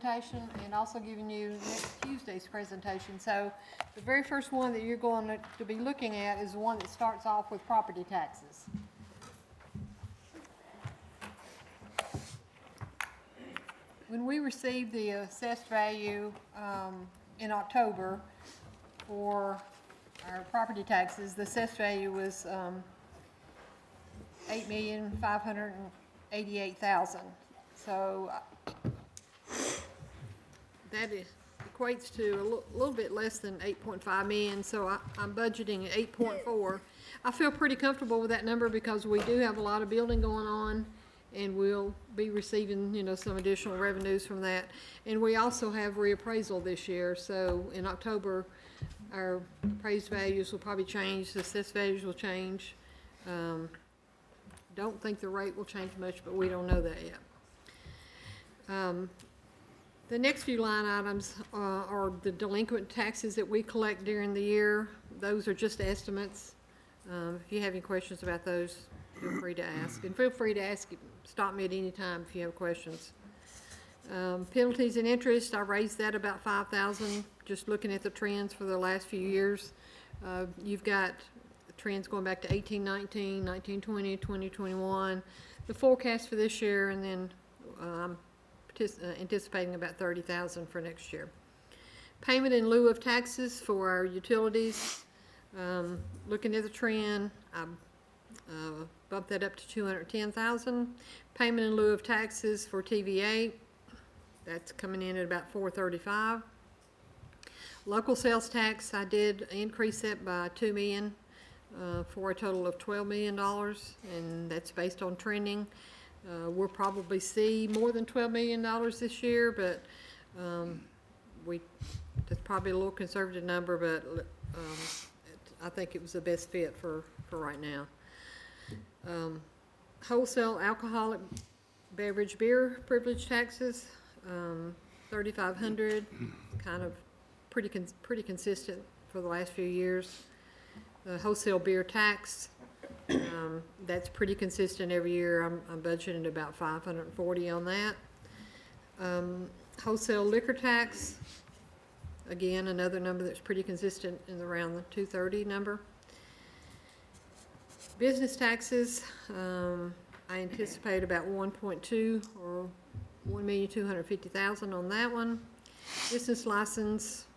presentation and also giving you next Tuesday's presentation. So the very first one that you're going to be looking at is the one that starts off with property taxes. When we received the assessed value in October for our property taxes, the assessed value was $8,588,000. So that equates to a little bit less than 8.5 million. So I'm budgeting at 8.4. I feel pretty comfortable with that number because we do have a lot of building going on, and we'll be receiving, you know, some additional revenues from that. And we also have reappraisal this year. So in October, our appraised values will probably change. The assessed values will change. Don't think the rate will change much, but we don't know that yet. The next few line items are the delinquent taxes that we collect during the year. Those are just estimates. If you have any questions about those, feel free to ask. And feel free to ask, stop me at any time if you have questions. Penalties and interest, I raised that about $5,000, just looking at the trends for the last few years. You've got trends going back to 18-19, 19-20, 20-21, the forecast for this year, and then I'm anticipating about $30,000 for next year. Payment in lieu of taxes for our utilities, looking at the trend, I bumped that up to $210,000. Payment in lieu of taxes for TVA, that's coming in at about $435,000. Local sales tax, I did increase that by $2 million. For a total of $12 million, and that's based on trending. We'll probably see more than $12 million this year, but that's probably a little conservative number, but I think it was the best fit for right now. Wholesale alcoholic beverage beer privilege taxes, $3,500, kind of pretty consistent for the last few years. The wholesale beer tax, that's pretty consistent every year. I'm budgeting about $540 on that. Wholesale liquor tax, again, another number that's pretty consistent in around the $230 number. Business taxes, I anticipate about 1.2 or $1,250,000 on that one. Business license,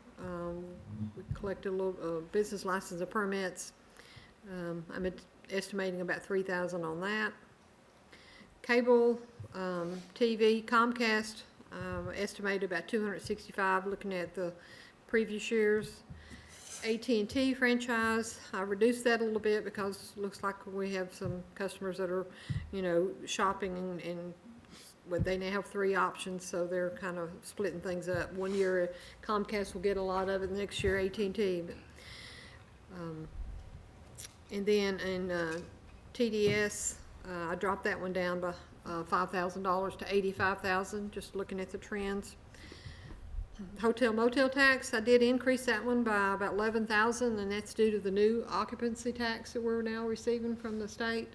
we collected a little business license of permits. I'm estimating about $3,000 on that. Cable, TV, Comcast, estimated about $265, looking at the previous years. AT&T franchise, I reduced that a little bit because it looks like we have some customers that are, you know, shopping and well, they now have 3 options, so they're kind of splitting things up. One year Comcast will get a lot of it, the next year AT&T. And then in TDS, I dropped that one down by $5,000 to $85,000, just looking at the trends. Hotel motel tax, I did increase that one by about $11,000, and that's due to the new occupancy tax that we're now receiving from the state.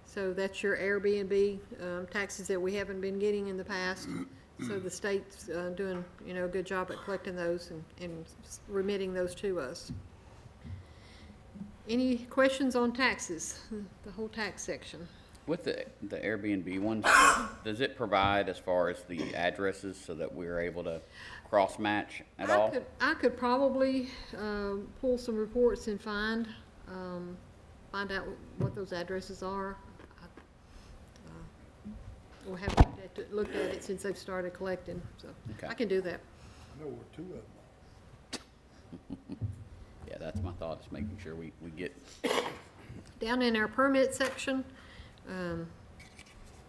So that's your Airbnb taxes that we haven't been getting in the past. So the state's doing, you know, a good job at collecting those and remitting those to us. Any questions on taxes, the whole tax section? With the Airbnb ones, does it provide as far as the addresses so that we're able to cross-match at all? I could probably pull some reports and find out what those addresses are. We'll have looked at it since they've started collecting, so okay. I can do that. I know where 2 of them are. Yeah, that's my thought, is making sure we get. Down in our permit section,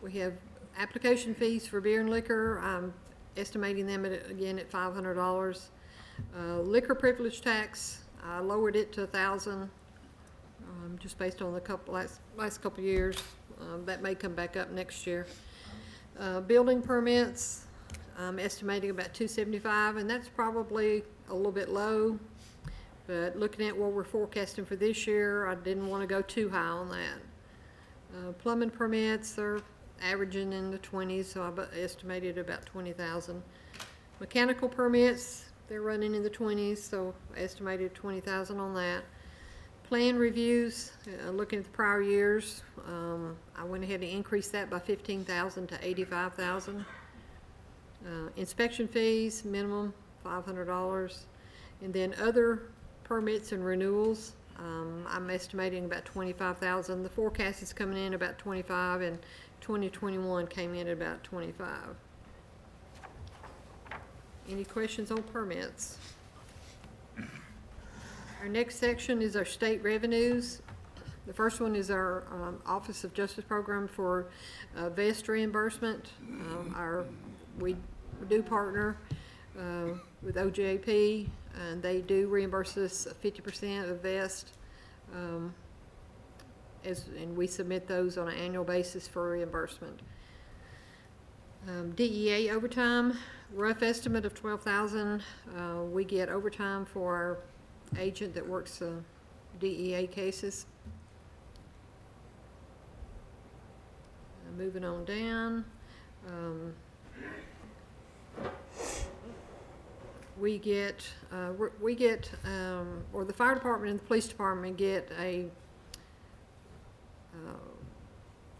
we have application fees for beer and liquor. I'm estimating them again at $500. Liquor privilege tax, I lowered it to $1,000, just based on the last couple years. That may come back up next year. Building permits, I'm estimating about $275, and that's probably a little bit low. But looking at what we're forecasting for this year, I didn't want to go too high on that. Plumbing permits are averaging in the 20s, so I estimated about $20,000. Mechanical permits, they're running in the 20s, so estimated 20,000 on that. Plan reviews, looking at the prior years, I went ahead and increased that by 15,000 to 85,000. Inspection fees, minimum $500. And then other permits and renewals, I'm estimating about 25,000. The forecast is coming in about 25, and 2021 came in at about 25. Any questions on permits? Our next section is our state revenues. The first one is our Office of Justice Program for vest reimbursement. We do partner with OJP, and they do reimburse us 50% of vest, and we submit those on an annual basis for reimbursement. DEA overtime, rough estimate of 12,000. We get overtime for our agent that works DEA cases. Moving on down, we get, or the fire department and the police department get a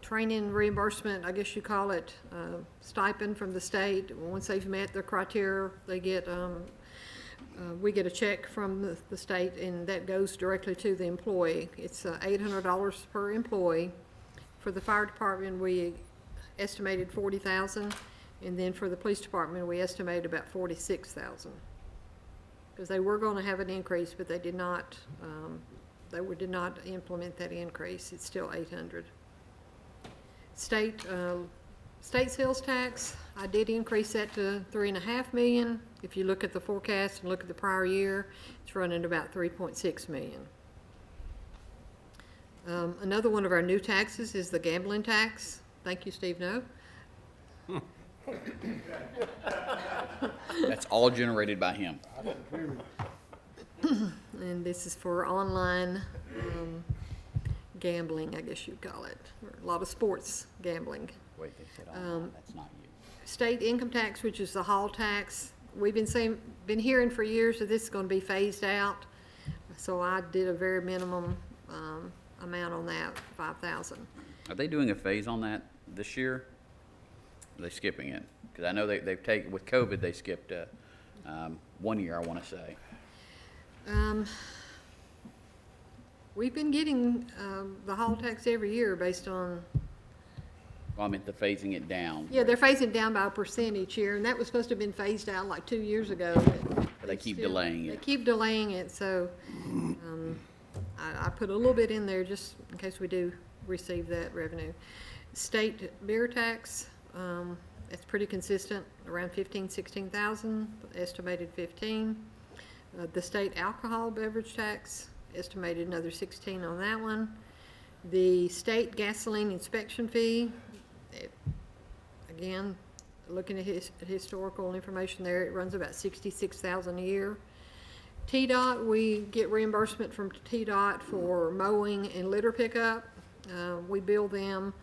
training reimbursement, I guess you call it, stipend from the state. Once they've met their criteria, they get, we get a check from the state, and that goes directly to the employee. It's $800 per employee. For the fire department, we estimated 40,000, and then for the police department, we estimated about 46,000. Because they were going to have an increase, but they did not. Did not implement that increase. It's still 800. State sales tax, I did increase that to $3.5 million. If you look at the forecast and look at the prior year, it's running about $3.6 million. Another one of our new taxes is the gambling tax. Thank you, Steve. No. That's all generated by him. And this is for online gambling, I guess you'd call it, or a lot of sports gambling. Wait, they said online, that's not you. State income tax, which is the hall tax. We've been hearing for years that this is going to be phased out. So I did a very minimum amount on that, 5,000. Are they doing a phase on that this year? Are they skipping it? Because I know they've taken, with COVID, they skipped 1 year, I want to say. We've been getting the hall tax every year based on. Well, I meant the phasing it down. Yeah, they're phasing it down by a percent each year, and that was supposed to have been phased out like 2 years ago. But they keep delaying it. They keep delaying it, so I put a little bit in there just in case we do receive that revenue. State beer tax, it's pretty consistent, around 16,000, estimated 15. The state alcohol beverage tax, estimated another 16 on that one. The state gasoline inspection fee, again, looking at historical information there, it runs about 66,000 a year. TDOT, we get reimbursement from TDOT for mowing and litter pickup. We bill them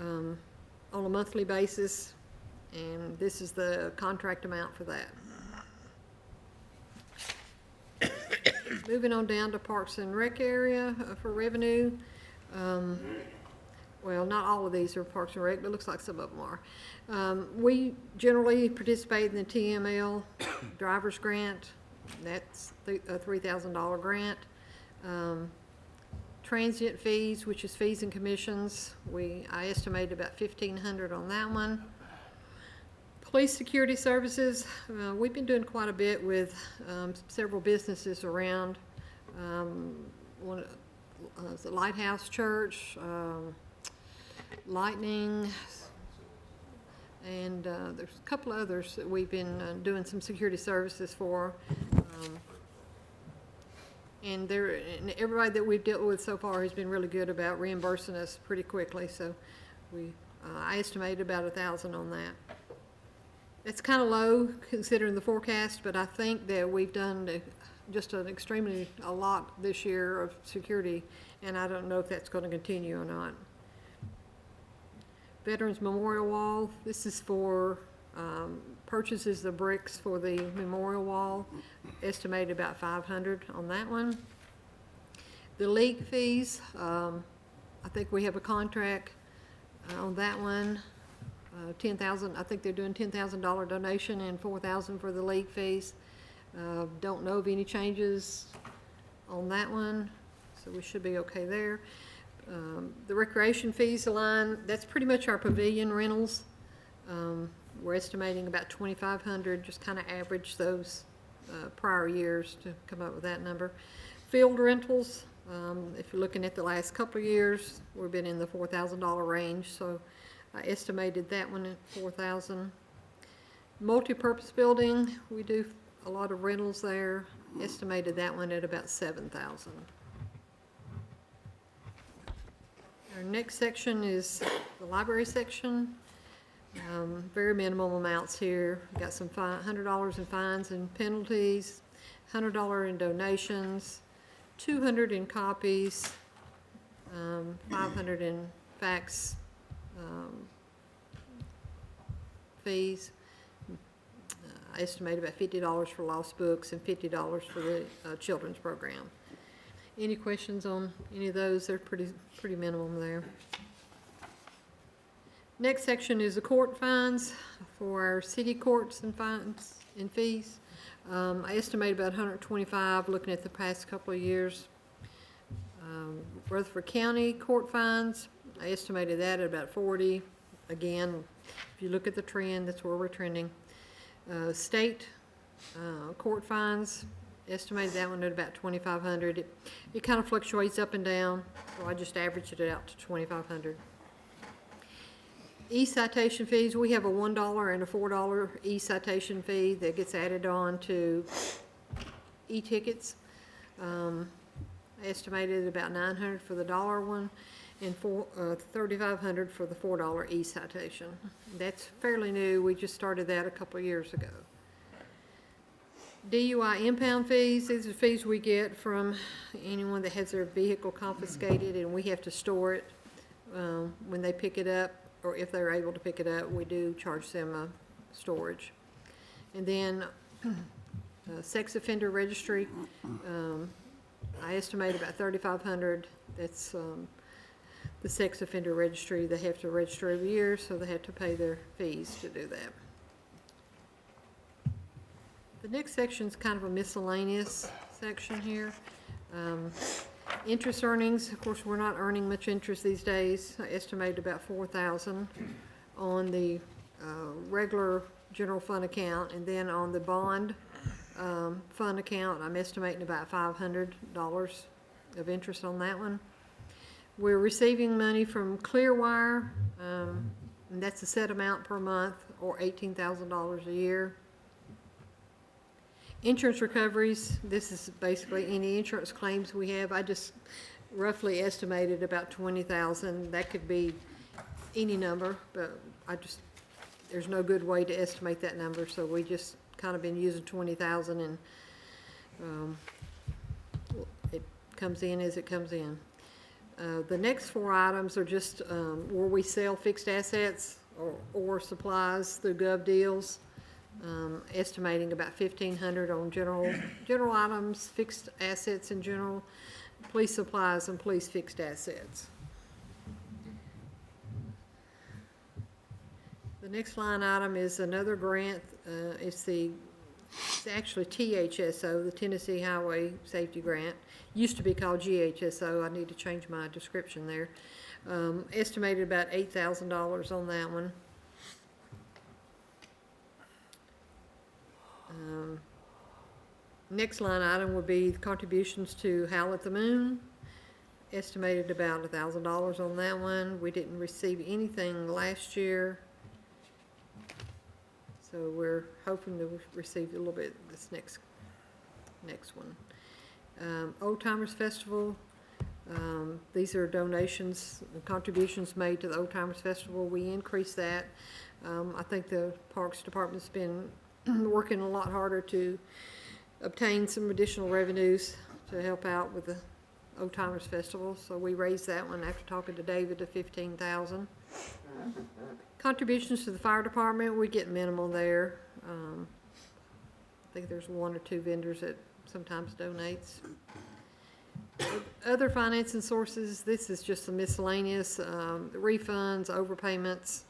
on a monthly basis, and this is the contract amount for that. Moving on down to Parks and Rec area for revenue. Well, not all of these are Parks and Rec, but it looks like some of them are. We generally participate in the TML driver's grant. That's a $3,000 grant. Transient fees, which is fees and commissions, I estimate about $1,500 on that one. Police security services, we've been doing quite a bit with several businesses around. The Lighthouse Church, Lightning, and there's a couple others that we've been doing some security services for. And everybody that we've dealt with so far has been really good about reimbursing us pretty quickly. So I estimate about 1,000 on that. It's kind of low considering the forecast, but I think that we've done just a lot this year of security, and I don't know if that's going to continue or not. Veterans Memorial Wall, this is for Purchases the bricks for the memorial wall, estimated about 500 on that one. The league fees, I think we have a contract on that one. 10,000, I think they're doing $10,000 donation and 4,000 for the league fees. Don't know of any changes on that one, so we should be okay there. The recreation fees line, that's pretty much our pavilion rentals. We're estimating about 2,500, just kind of average those prior years to come up with that number. Field rentals, if you're looking at the last couple of years, we've been in the $4,000 range, so I estimated that one at 4,000. Multi-purpose building, we do a lot of rentals there, estimated that one at about 7,000. Our next section is the library section. Very minimal amounts here. Got some $100 in fines and penalties, $100 in donations, $200 in copies, $500 in fax fees. I estimate about $50 for lost books and $50 for the children's program. Any questions on any of those? They're pretty minimum there. Next section is the court fines for our city courts and fines and fees. I estimate about 125 looking at the past couple of years. Rutherford County court fines, I estimated that at about 40. Again, if you look at the trend, that's where we're trending. State court fines, estimated that one at about 2,500. It kind of fluctuates up and down, so I just averaged it out to 2,500. E-citation fees, we have a $1 and a $4 e-citation fee that gets added on to e-tickets. Estimated about $900 for the $1 one and $3,500 for the $4 e-citation. That's fairly new. We just started that a couple of years ago. Dui impound fees, these are fees we get from anyone that has their vehicle confiscated and we have to store it when they pick it up, or if they're able to pick it up, we do charge them storage. And then sex offender registry, I estimate about $3,500. That's the sex offender registry. They have to register every year, so they have to pay their fees to do that. The next section is kind of a miscellaneous section here. Interest earnings, of course, we're not earning much interest these days. I estimate about 4,000 on the regular general fund account, and then on the bond fund account, I'm estimating about $500 of interest on that one. We're receiving money from Clearwire, and that's a set amount per month, or $18,000 a year. Insurance recoveries, this is basically any insurance claims we have. I just roughly estimated about 20,000. That could be any number, but there's no good way to estimate that number, so we just kind of been using 20,000 and it comes in as it comes in. The next four items are just where we sell fixed assets or supplies through gov deals. Estimating about 1,500 on general items, fixed assets in general, police supplies and police fixed assets. The next line item is another grant. It's actually THSO, the Tennessee Highway Safety Grant. Used to be called GHSO. I need to change my description there. Estimated about $8,000 on that one. Next line item would be contributions to Howl at the Moon. Estimated about $1,000 on that one. We didn't receive anything last year, so we're hoping to receive a little bit this next one. Old Timers Festival. These are donations and contributions made to the Old Timers Festival. We increased that. I think the Parks Department's been working a lot harder to obtain some additional revenues to help out with the Old Timers Festival, so we raised that one after talking to David to 15,000. Contributions to the fire department, we get minimal there. I think there's one or two vendors that sometimes donates. Other financing sources, this is just some miscellaneous, refunds, overpayments.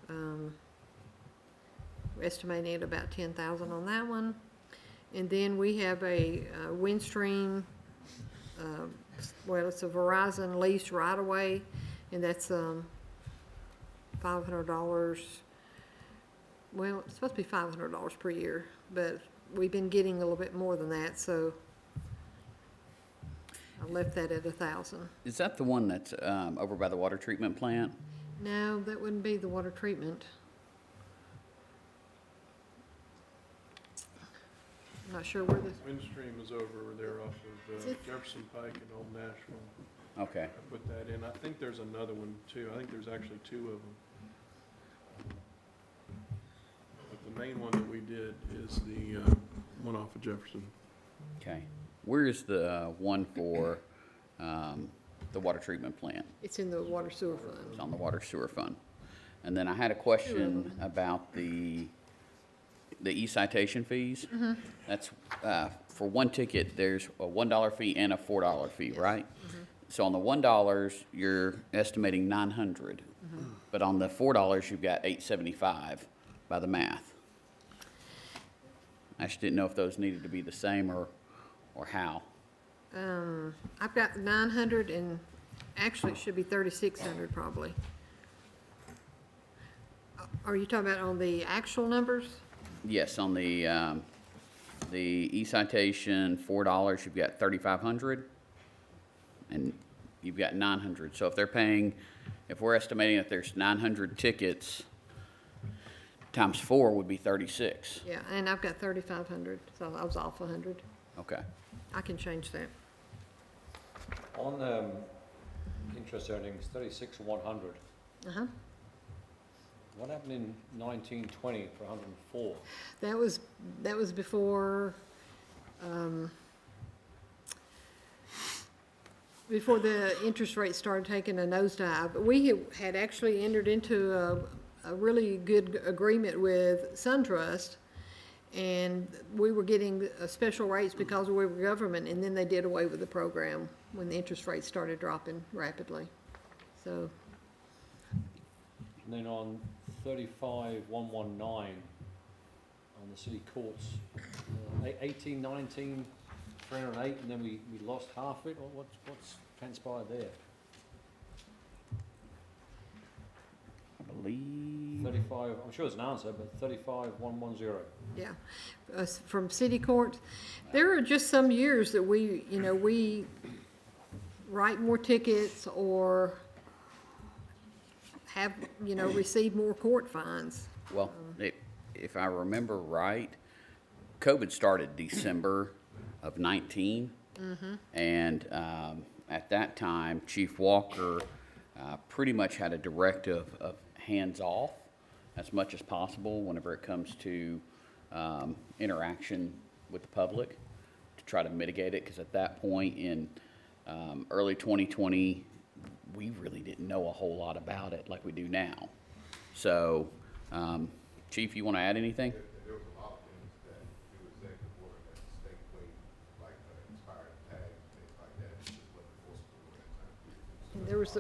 We're estimating at about 10,000 on that one. And then we have a Windstream, well, it's a Verizon leased right-of-way, and that's $500. Well, it's supposed to be $500 per year, but we've been getting a little bit more than that, so I left that at 1,000. Is that the one that's over by the water treatment plant? No, that wouldn't be the water treatment. I'm not sure where this, Windstream is over there off Is of it? Jefferson Pike and Old Nashville. Okay. I put that in. I think there's another one too. I think there's actually two of them. But the main one that we did is the one off of Jefferson. Okay. Where is the one for the water treatment plant? it's in the water sewer It's fund. on the water sewer fund. And then I had a question about the E-Citation Fees. That's, for one ticket, there's a $1 fee and a $4 fee, right? So on the $1, you're estimating 900, but on the $4, you've got 875 by the math. I just didn't know if those needed to be the same or how. I've got 900 and actually it should be 3,600 probably. Are you talking about on the actual numbers? Yes, on the E-Citation, $4, you've got 3,500, and you've got 900. So if they're paying, if we're estimating that there's 900 tickets, times 4 would be 36. Yeah, and I've got 3,500, so I was off 100. Okay. I can change that. On interest earnings, 36,100. Uh-huh. What happened in 1920 for 104? That was before the interest rate started taking a nosedive. We had actually entered into a really good agreement with SunTrust, and we were getting special rates because we were government, and then they did away with the program when the interest rates started dropping rapidly. So, And then on 35,119 on the city courts, 18, 19, 308, and then we lost half it. What's transpired there? I believe, 35, I'm sure there's an answer, but 35,110. yeah, from city court, there are just some years that we write more tickets or have, receive more court fines. well, if I remember right, COVID started December of 19. And at that time, Chief Walker pretty much had a directive of hands-off as much as possible whenever it comes to interaction with the public to try to mitigate it, because at that point in early 2020, we really didn't know a whole lot about it like we do now. So, Chief, you want to add anything? There was a lot of things that do executive order that the state waived, like expired tags, things like that, just wasn't enforceable at that time. And there was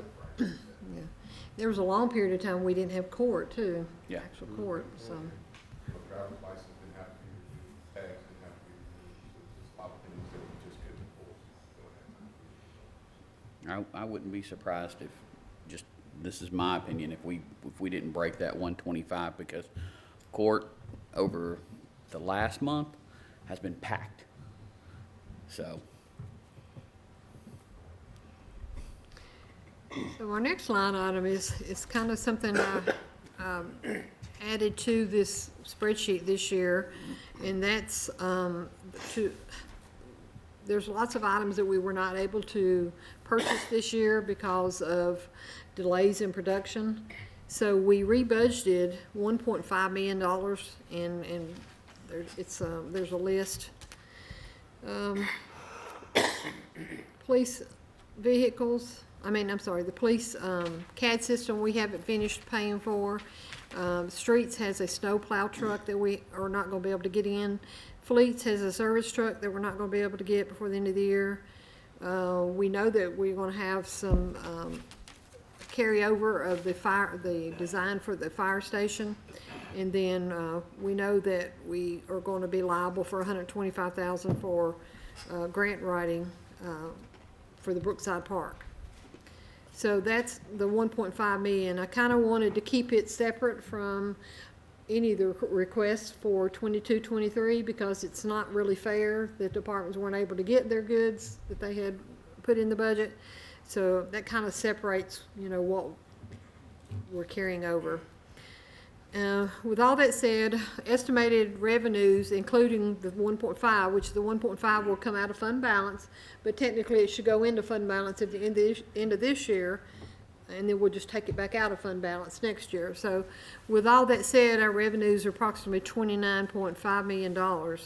there was a long period of time we didn't have court too. Yeah. Actual court, so. So driver's license didn't have to be reviewed, tags didn't have to be reviewed, so just a lot of things that we just couldn't enforce during that time. I wouldn't be surprised if, just, this is my opinion, if we didn't break that 125, because court over the last month has been packed. So, So our next line item is kind of something I added to this spreadsheet this year, and that's there's lots of items that we were not able to purchase this year because of delays in production. So we rebudgeted $1.5 million, and there's a list. Police vehicles, the police CAD system we haven't finished paying for. Streets has a snow plow truck that we are not gonna be able to get in. Fleets has a service truck that we're not gonna be able to get before the end of the year. We know that we're gonna have some carryover of the design for the fire station. And then we know that we are going to be liable for $125,000 for grant writing for the Brookside Park. So that's the 1.5 million. I kind of wanted to keep it separate from any of the requests for 22-23 because it's not really fair that departments weren't able to get their goods that they had put in the budget. So that kind of separates, what we're carrying over. With all that said, estimated revenues, including the 1.5, which the 1.5 will come out of fund balance, but technically it should go into fund balance at the end of this year, and then we'll just take it back out of fund balance next year. So with all that said, our revenues are approximately $29.5 million.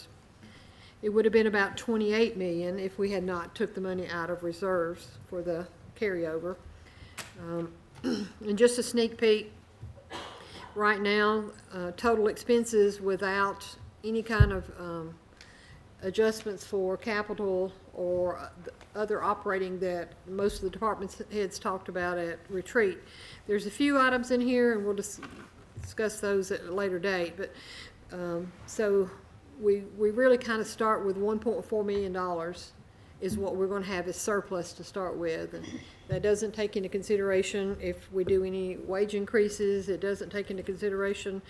It would have been about 28 million if we had not took the money out of reserves for the carryover. And just a sneak peek, right now, total expenses without any kind of adjustments for capital or other operating that most of the department heads talked about at retreat. There's a few items in here, and we'll discuss those at a later date. But so we really kind of start with $1.4 million is what we're going to have as surplus to start with. And that doesn't take into consideration if we do any wage increases. It doesn't take into consideration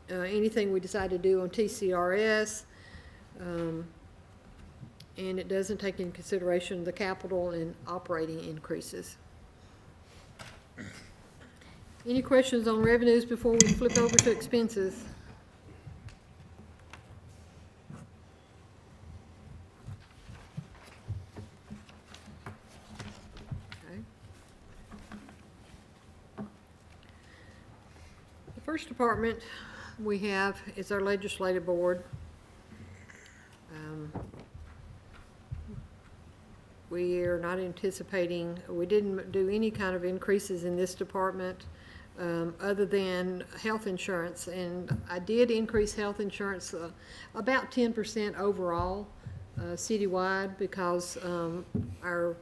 anything we decide to do on TCRS. And it doesn't take into consideration the capital and operating increases. Any questions on revenues before we flip over to expenses? First department we have is our legislative board. We are not anticipating, we didn't do any kind of increases in this department other than health insurance. And I did increase health insurance about 10% overall citywide because our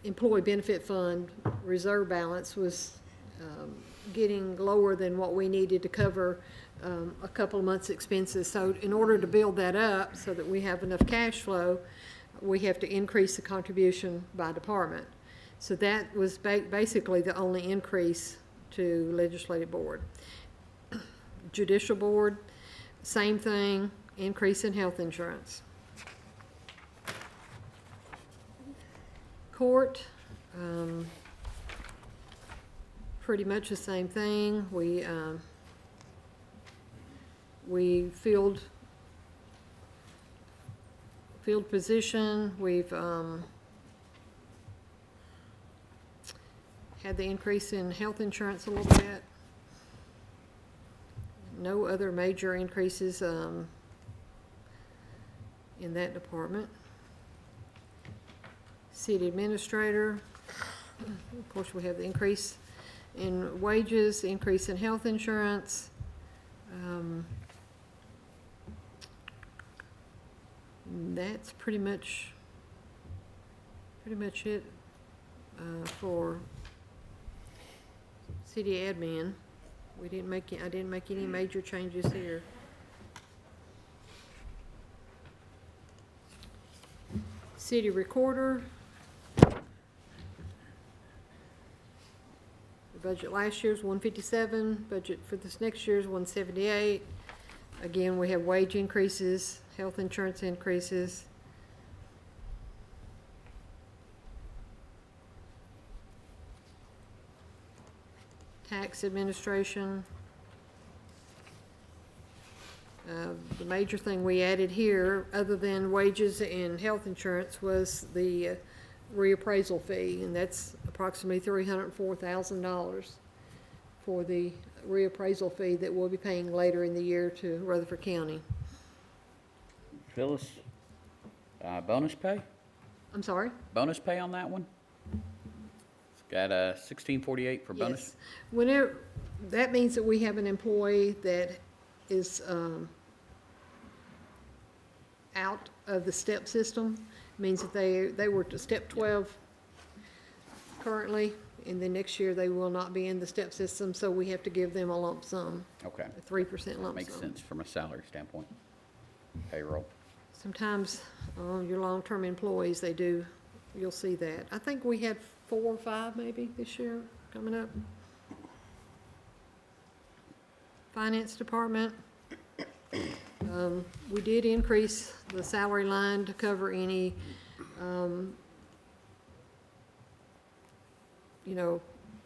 employee benefit fund reserve balance was getting lower than what we needed to cover a couple of months' expenses. So in order to build that up so that we have enough cash flow, we have to increase the contribution by department. So that was basically the only increase to legislative board. Judicial board, same thing, increase in health insurance. Court, pretty much the same thing. We filled position. We've had the increase in health insurance a little bit. No other major increases in that department. City administrator, of course, we have the increase in wages, increase in health insurance. That's pretty much it for city admin. I didn't make any major changes here. City recorder. The budget last year's 157. Budget for this next year's 178. Again, we have wage increases, health insurance increases. Tax administration. The major thing we added here, other than wages and health insurance, was the reappraisal fee, and that's approximately $304,000 for the reappraisal fee that we'll be paying later in the year to Rutherford County. Phyllis, bonus pay? I'm sorry? Bonus pay on that one? It's got a 1648 for bonus? Yes. Whenever, that means that we have an employee that is, out of the step system, means that they were to step 12 currently, and then next year they will not be in the step system, so we have to give them a lump sum, Okay, a 3% lump sum. makes sense from a salary standpoint. Payroll. Sometimes, your long-term employees, they do, you'll see that. I think we had 4 or 5 maybe this year coming up. Finance Department, we did increase the salary line to cover any,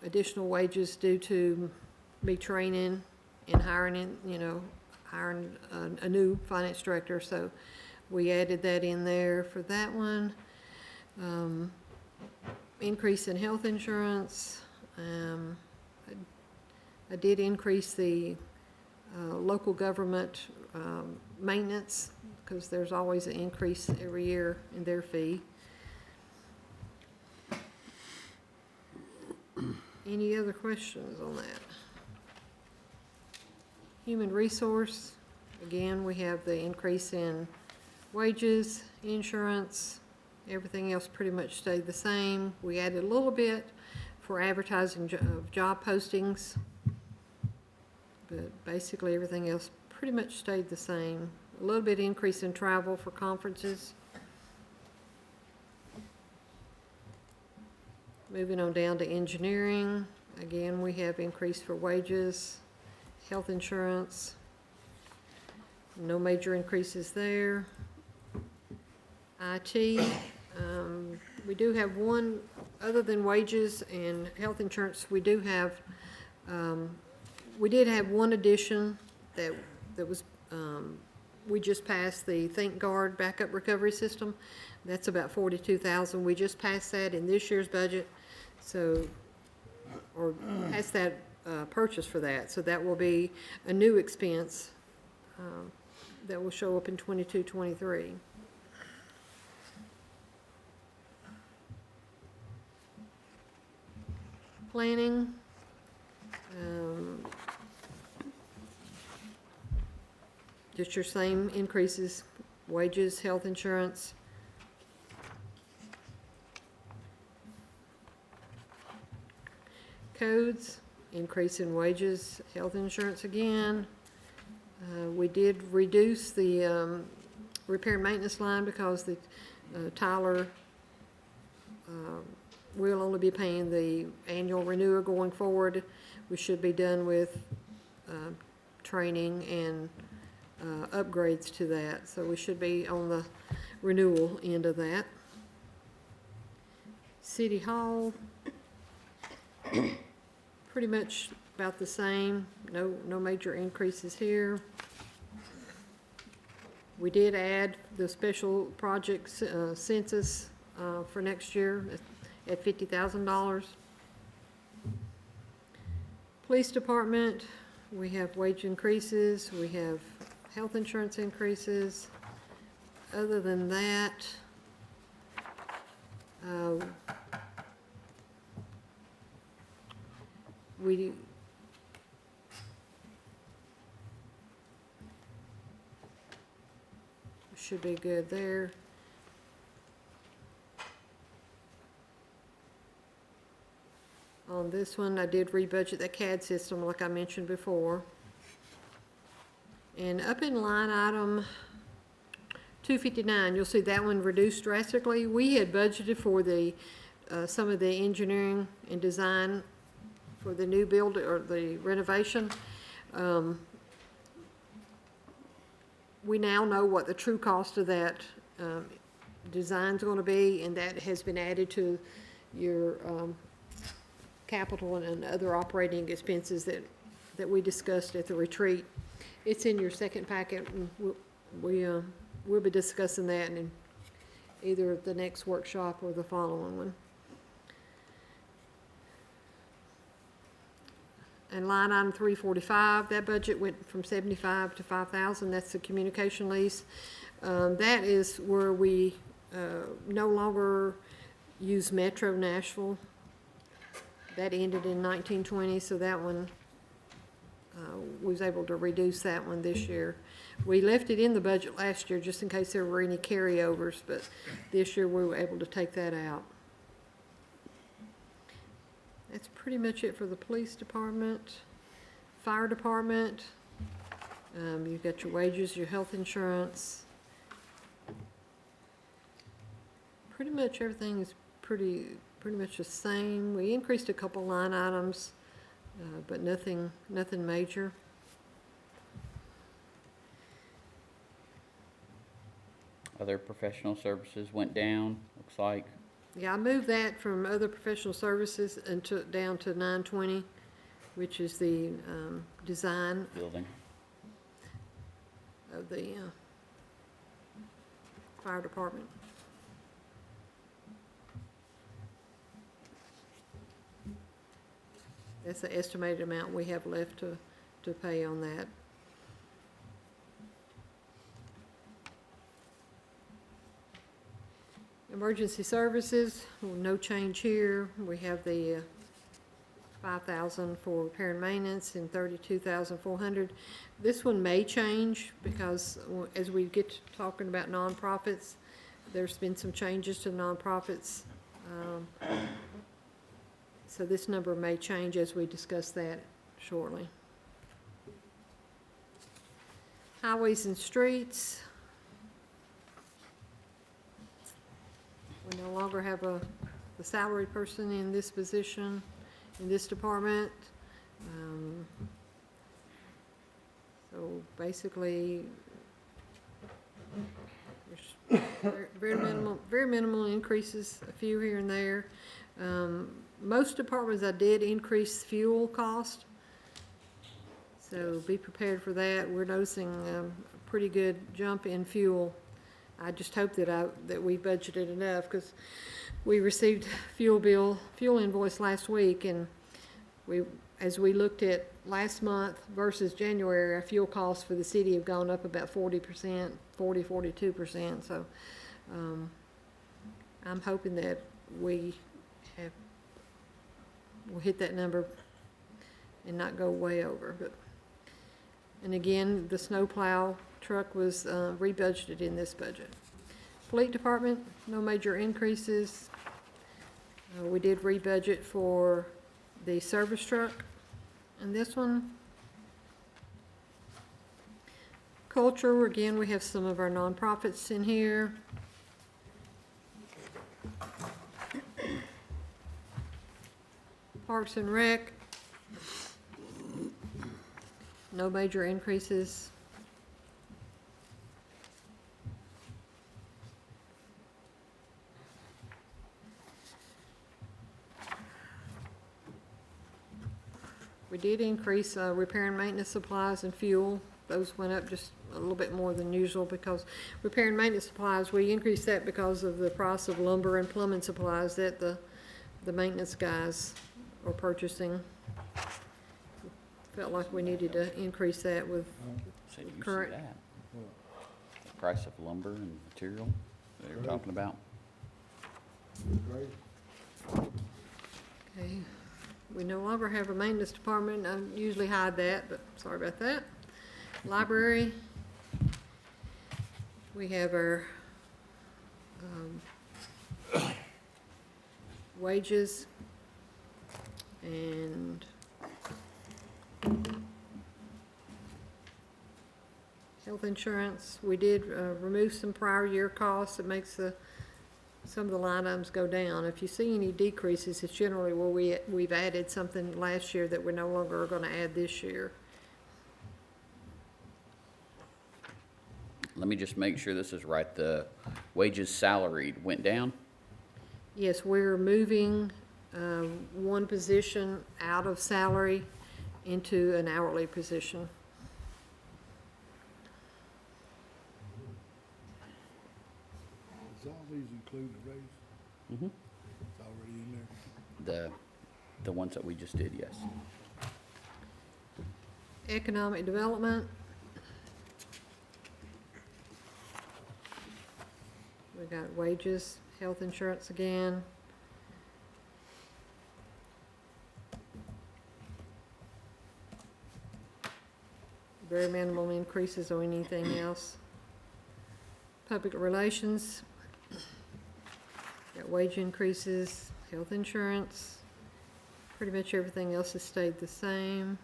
additional wages due to me training and hiring in, hiring a new finance director, so we added that in there for that one. Increase in health insurance. I did increase the local government maintenance, because there's always an increase every year in their fee. Any other questions on that? Human resource, again, we have the increase in wages, insurance, everything else pretty much stayed the same. We added a little bit for advertising of job postings, but basically everything else pretty much stayed the same. A little bit increase in travel for conferences. Moving on down to engineering, again, we have increase for wages, health insurance, no major increases there. IT, we do have one, other than wages and health insurance, we do have, we did have one addition that was, we just passed the ThinkGuard backup recovery system. That's about $42,000. We just passed that in this year's budget, so, or passed that purchase for that. So that will be a new expense that will show up in 22-23. Planning. Just your same increases, wages, health insurance. Codes, increase in wages, health insurance again. We did reduce the repair and maintenance line because the Tyler will only be paying the annual renewal going forward. We should be done with training and upgrades to that, so we should be on the renewal end of that. City Hall, pretty much about the same, no major increases here. We did add the special projects census for next year at $50,000. Police Department, we have wage increases, we have health insurance increases. Other than that, we should be good there. On this one, I did rebudget that CAD system like I mentioned before. And up in line item 259, you'll see that one reduced drastically. We had budgeted for the some of the engineering and design for the new build or the renovation. We now know what the true cost of that design's going to be, and that has been added to your capital and other operating expenses that we discussed at the retreat. It's in your second packet, and we'll be discussing that in either the next workshop or the following one. And line item 345, that budget went from 75 to 5,000. That's the communication lease. That is where we no longer use Metro Nashville. That ended in 1920, so that one, we was able to reduce that one this year. We left it in the budget last year just in case there were any carryovers, but this year we were able to take that out. That's pretty much it for the police department. Fire department, you've got your wages, your health insurance. Pretty much everything is pretty much the same. We increased a couple line items, but nothing major. Other professional services went down, looks like. Yeah, I moved that from other professional services and took down to 920, which is the design Building. of the fire department. That's the estimated amount we have left to pay on that. Emergency services, well, no change here. We have the $5,000 for repair and maintenance and $32,400. This one may change because as we get to talking about nonprofits, there's been some changes to nonprofits. So this number may change as we discuss that shortly. Highways and streets. We no longer have the salary person in this position, in this department. So basically, there's very minimal increases, a few here and there. Most departments I did increase fuel cost, so be prepared for that. We're noticing a pretty good jump in fuel. I just hope that we budgeted enough, because we received fuel invoice last week, and as we looked at last month versus January, our fuel costs for the city have gone up about 40%, 42%. So I'm hoping that we'll hit that number and not go way over. And again, the snowplow truck was rebudgeted in this budget. Fleet department, no major increases. We did rebudget for the service truck and this one. Culture, again, we have some of our nonprofits in here. Parks and Rec, no major increases. We did increase repair and maintenance supplies and fuel. Those went up just a little bit more than usual, because repair and maintenance supplies, we increased that because of the price of lumber and plumbing supplies that the maintenance guys are purchasing. Felt like we needed to increase that with Said you see current. that. The price of lumber and material that you're talking about. Okay, we no longer have a maintenance department. I usually hide that, but sorry about that. Library, we have our wages and health insurance. We did remove some prior year costs. It makes some of the line items go down. If you see any decreases, it's generally where we've added something last year that we're no longer going to add this year. Let me just make sure this is right. The wages salaried went down. Yes, we're moving one position out of salary into an hourly position. Does all these include the raise? Mm-hmm. It's already in there? The ones that we just did, yes. Economic development. We got wages, health insurance again. Very minimal increases or anything else. Public relations, got wage increases, health insurance. Pretty much everything else has stayed the same.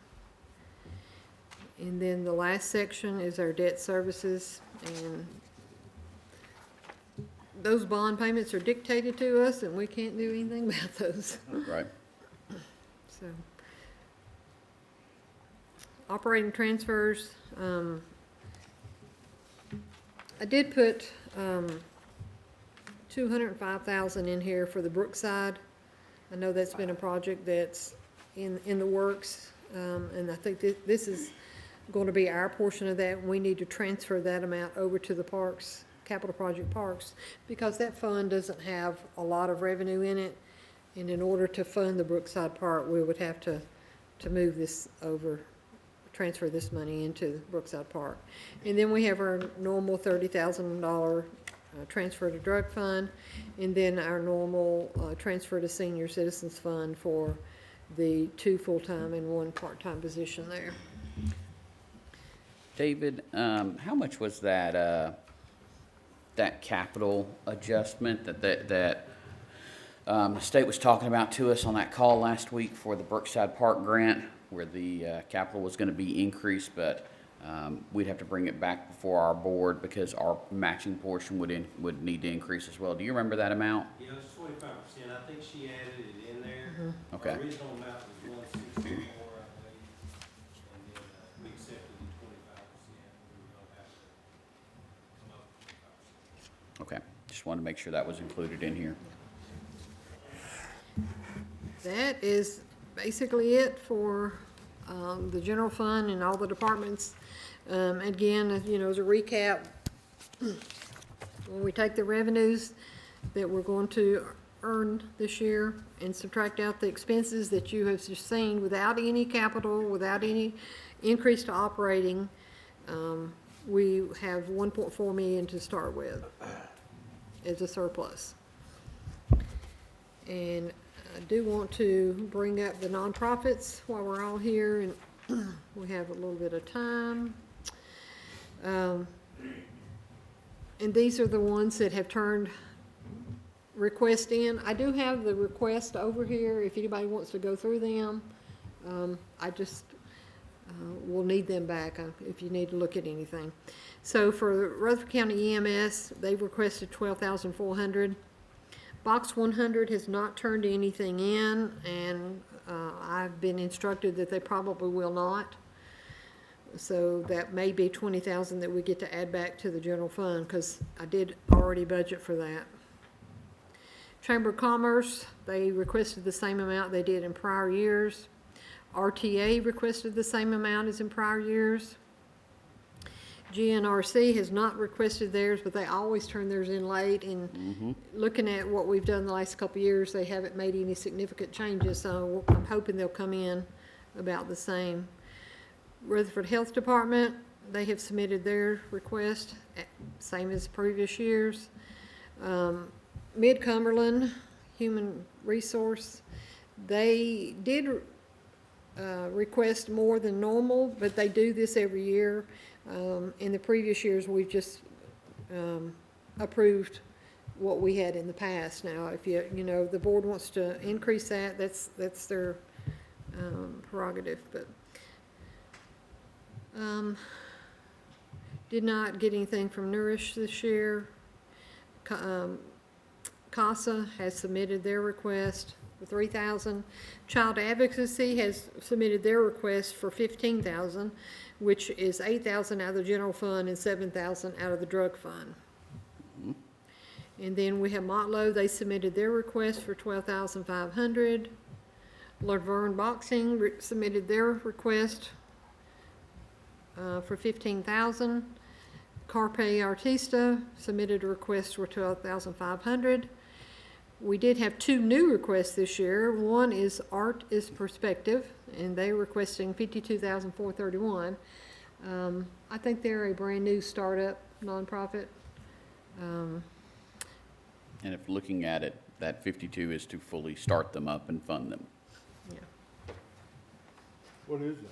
And then the last section is our debt services, and those bond payments are dictated to us, and we can't do anything about those. Right. So, operating transfers, I did put, 205,000 in here for the Brookside. I know that's been a project that's in the works, and I think this is going to be our portion of that. We need to transfer that amount over to the parks, capital project parks, because that fund doesn't have a lot of revenue in it. And in order to fund the Brookside Park, we would have to move this over, transfer this money into Brookside Park. And then we have our normal $30,000 transfer to drug fund, and then our normal transfer to senior citizens fund for the 2 full-time and 1 part-time position there. David, how much was that capital adjustment that the state was talking about to us on that call last week for the Brookside Park grant, where the capital was gonna be increased, but we'd have to bring it back before our board because our matching portion would need to increase as well. Do you remember that amount? Yeah, it's 25%. I think she added it in there. Okay. Our original amount was 164, I believe, and then we accepted the 25%. We were gonna have to come up with 25%. Okay, just wanted to make sure that was included in here. That is basically it for the general fund and all the departments. Again, as a recap, when we take the revenues that we're going to earn this year and subtract out the expenses that you have just seen without any capital, without any increase to operating, we have 1.4 million to start with as a surplus. And I do want to bring up the nonprofits while we're all here, and we have a little bit of time. And these are the ones that have turned requests in. I do have the request over here if anybody wants to go through them. I just will need them back if you need to look at anything. So for Rutherford County EMS, they've requested $12,400. Box 100 has not turned anything in, and I've been instructed that they probably will not. So that may be 20,000 that we get to add back to the general fund, because I did already budget for that. Chamber of Commerce, they requested the same amount they did in prior years. RTA requested the same amount as in prior years. GNRC has not requested theirs, but they always turn theirs in late, and looking at what we've done the last couple of years, they haven't made any significant changes, so I'm hoping they'll come in about the same. Rutherford Health Department, they have submitted their request, same as previous years. Mid-Cumberland Human Resource, they did request more than normal, but they do this every year. In the previous years, we've just approved what we had in the past. Now, if the board wants to increase that, that's their prerogative. But did not get anything from Nourish this year. CASA has submitted their request for $3,000. Child Advocacy has submitted their request for $15,000, which is $8,000 out of the general fund and $7,000 out of the drug fund. And then we have Motlow, they submitted their request for $12,500. Laverne Boxing submitted their request for $15,000. Carpe Artista submitted a request for $12,500. We did have 2 new requests this year. One is Art is Perspective, and they're requesting $52,431. I think they're a brand new startup nonprofit. And if looking at it, that 52 is to fully start them up and fund them. Yeah. What is that?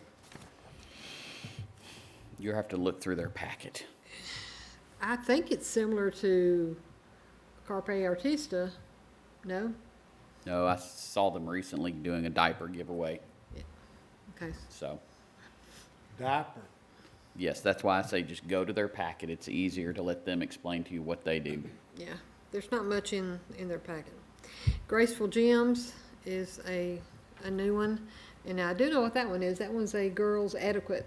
You have to look through their packet. I think it's similar to Carpe Artista, no? No, I saw them recently doing a diaper giveaway, Okay, so, Diaper. yes, that's why I say just go to their packet. It's easier to let them explain to you what they do. yeah, there's not much in their packet. Graceful Gems is a new one, and I do know what that one is. That one's a girls' etiquette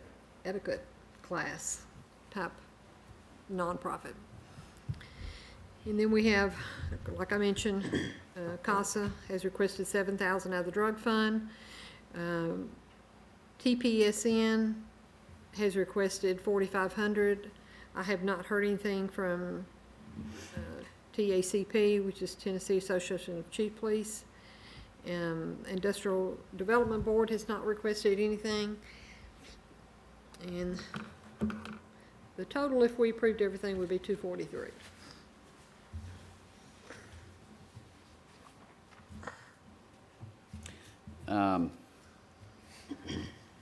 class type nonprofit. And then we have, like I mentioned, CASA has requested $7,000 out of the drug fund. TPSN has requested $4,500. I have not heard anything from TACP, which is Tennessee Association of Chief Police. Industrial Development Board has not requested anything. And the total, if we approved everything, would be $243.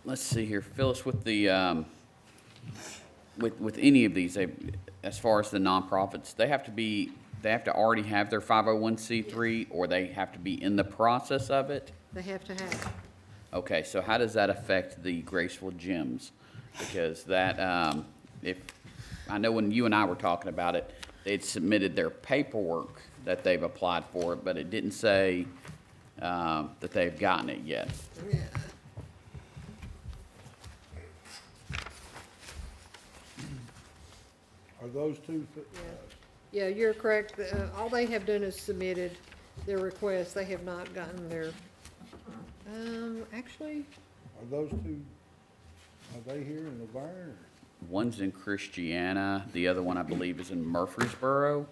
Let's see here, Phyllis, with the, with any of these, as far as the nonprofits, they have to already have their 501c3, or they have to be in the process of it? They have to have it. Okay, so how does that affect the Graceful Gems? Because that, I know when you and I were talking about it, they'd submitted their paperwork that they've applied for it, but it didn't say, that they've gotten it yet. Yeah. Are those two, Yeah, you're correct. All they have done is submitted their request. They have not gotten their, actually, are those two, are they here in Laverne? One's in Christiana, the other one I believe is in Murfreesboro.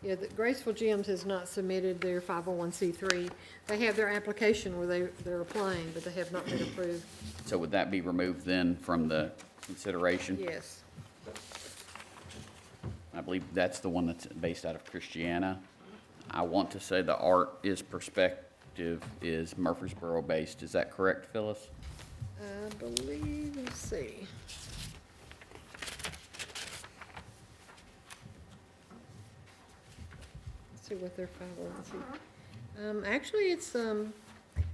yeah, the Graceful Gems has not submitted their 501c3. They have their application where they're applying, but they have not been approved. So would that be removed then from the consideration? Yes. I believe that's the one that's based out of Christiana. I want to say the Art is Perspective is Murfreesboro based. Is that correct, Phyllis? I believe, let's see. Let's see what their 501c. Actually, it's,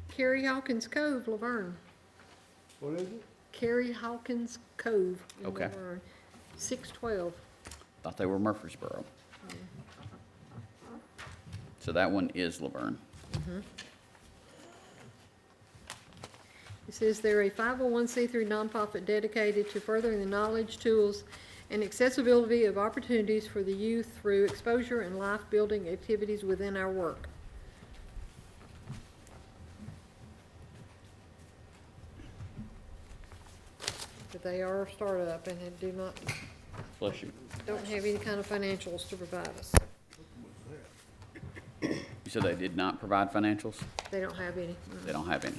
Carrie Hawkins Cove, Laverne. What is it? Carrie Hawkins Cove in Okay. Laverne. 612. Thought they were Murfreesboro. So that one is Laverne. It says they're a 501c3 nonprofit dedicated to furthering the knowledge, tools, and accessibility of opportunities for the youth through exposure and life-building activities within our work. But they are a startup and they Bless you. don't have any kind of financials to provide us. You said they did not provide financials? They don't have any. They don't have any.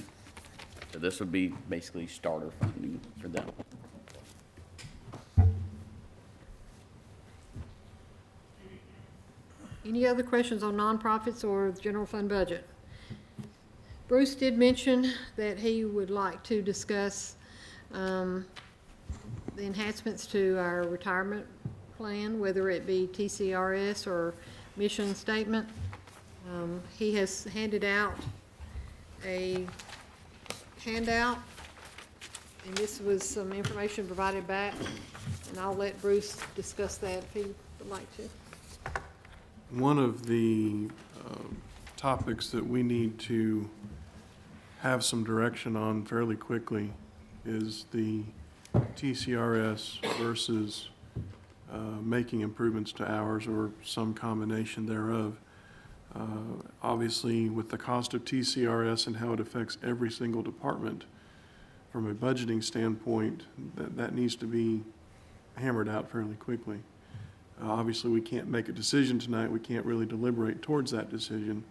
So this would be basically starter funding for them. Any other questions on nonprofits or the general fund budget? Bruce did mention that he would like to discuss the enhancements to our retirement plan, whether it be TCRS or mission statement. He has handed out a handout, and this was some information provided back, and I'll let Bruce discuss that if he would like to. One of the topics that we need to have some direction on fairly quickly is the TCRS versus making improvements to hours or some combination thereof. Obviously, with the cost of TCRS and how it affects every single department, from a budgeting standpoint, that needs to be hammered out fairly quickly. Obviously, we can't make a decision tonight. We can't really deliberate towards that decision,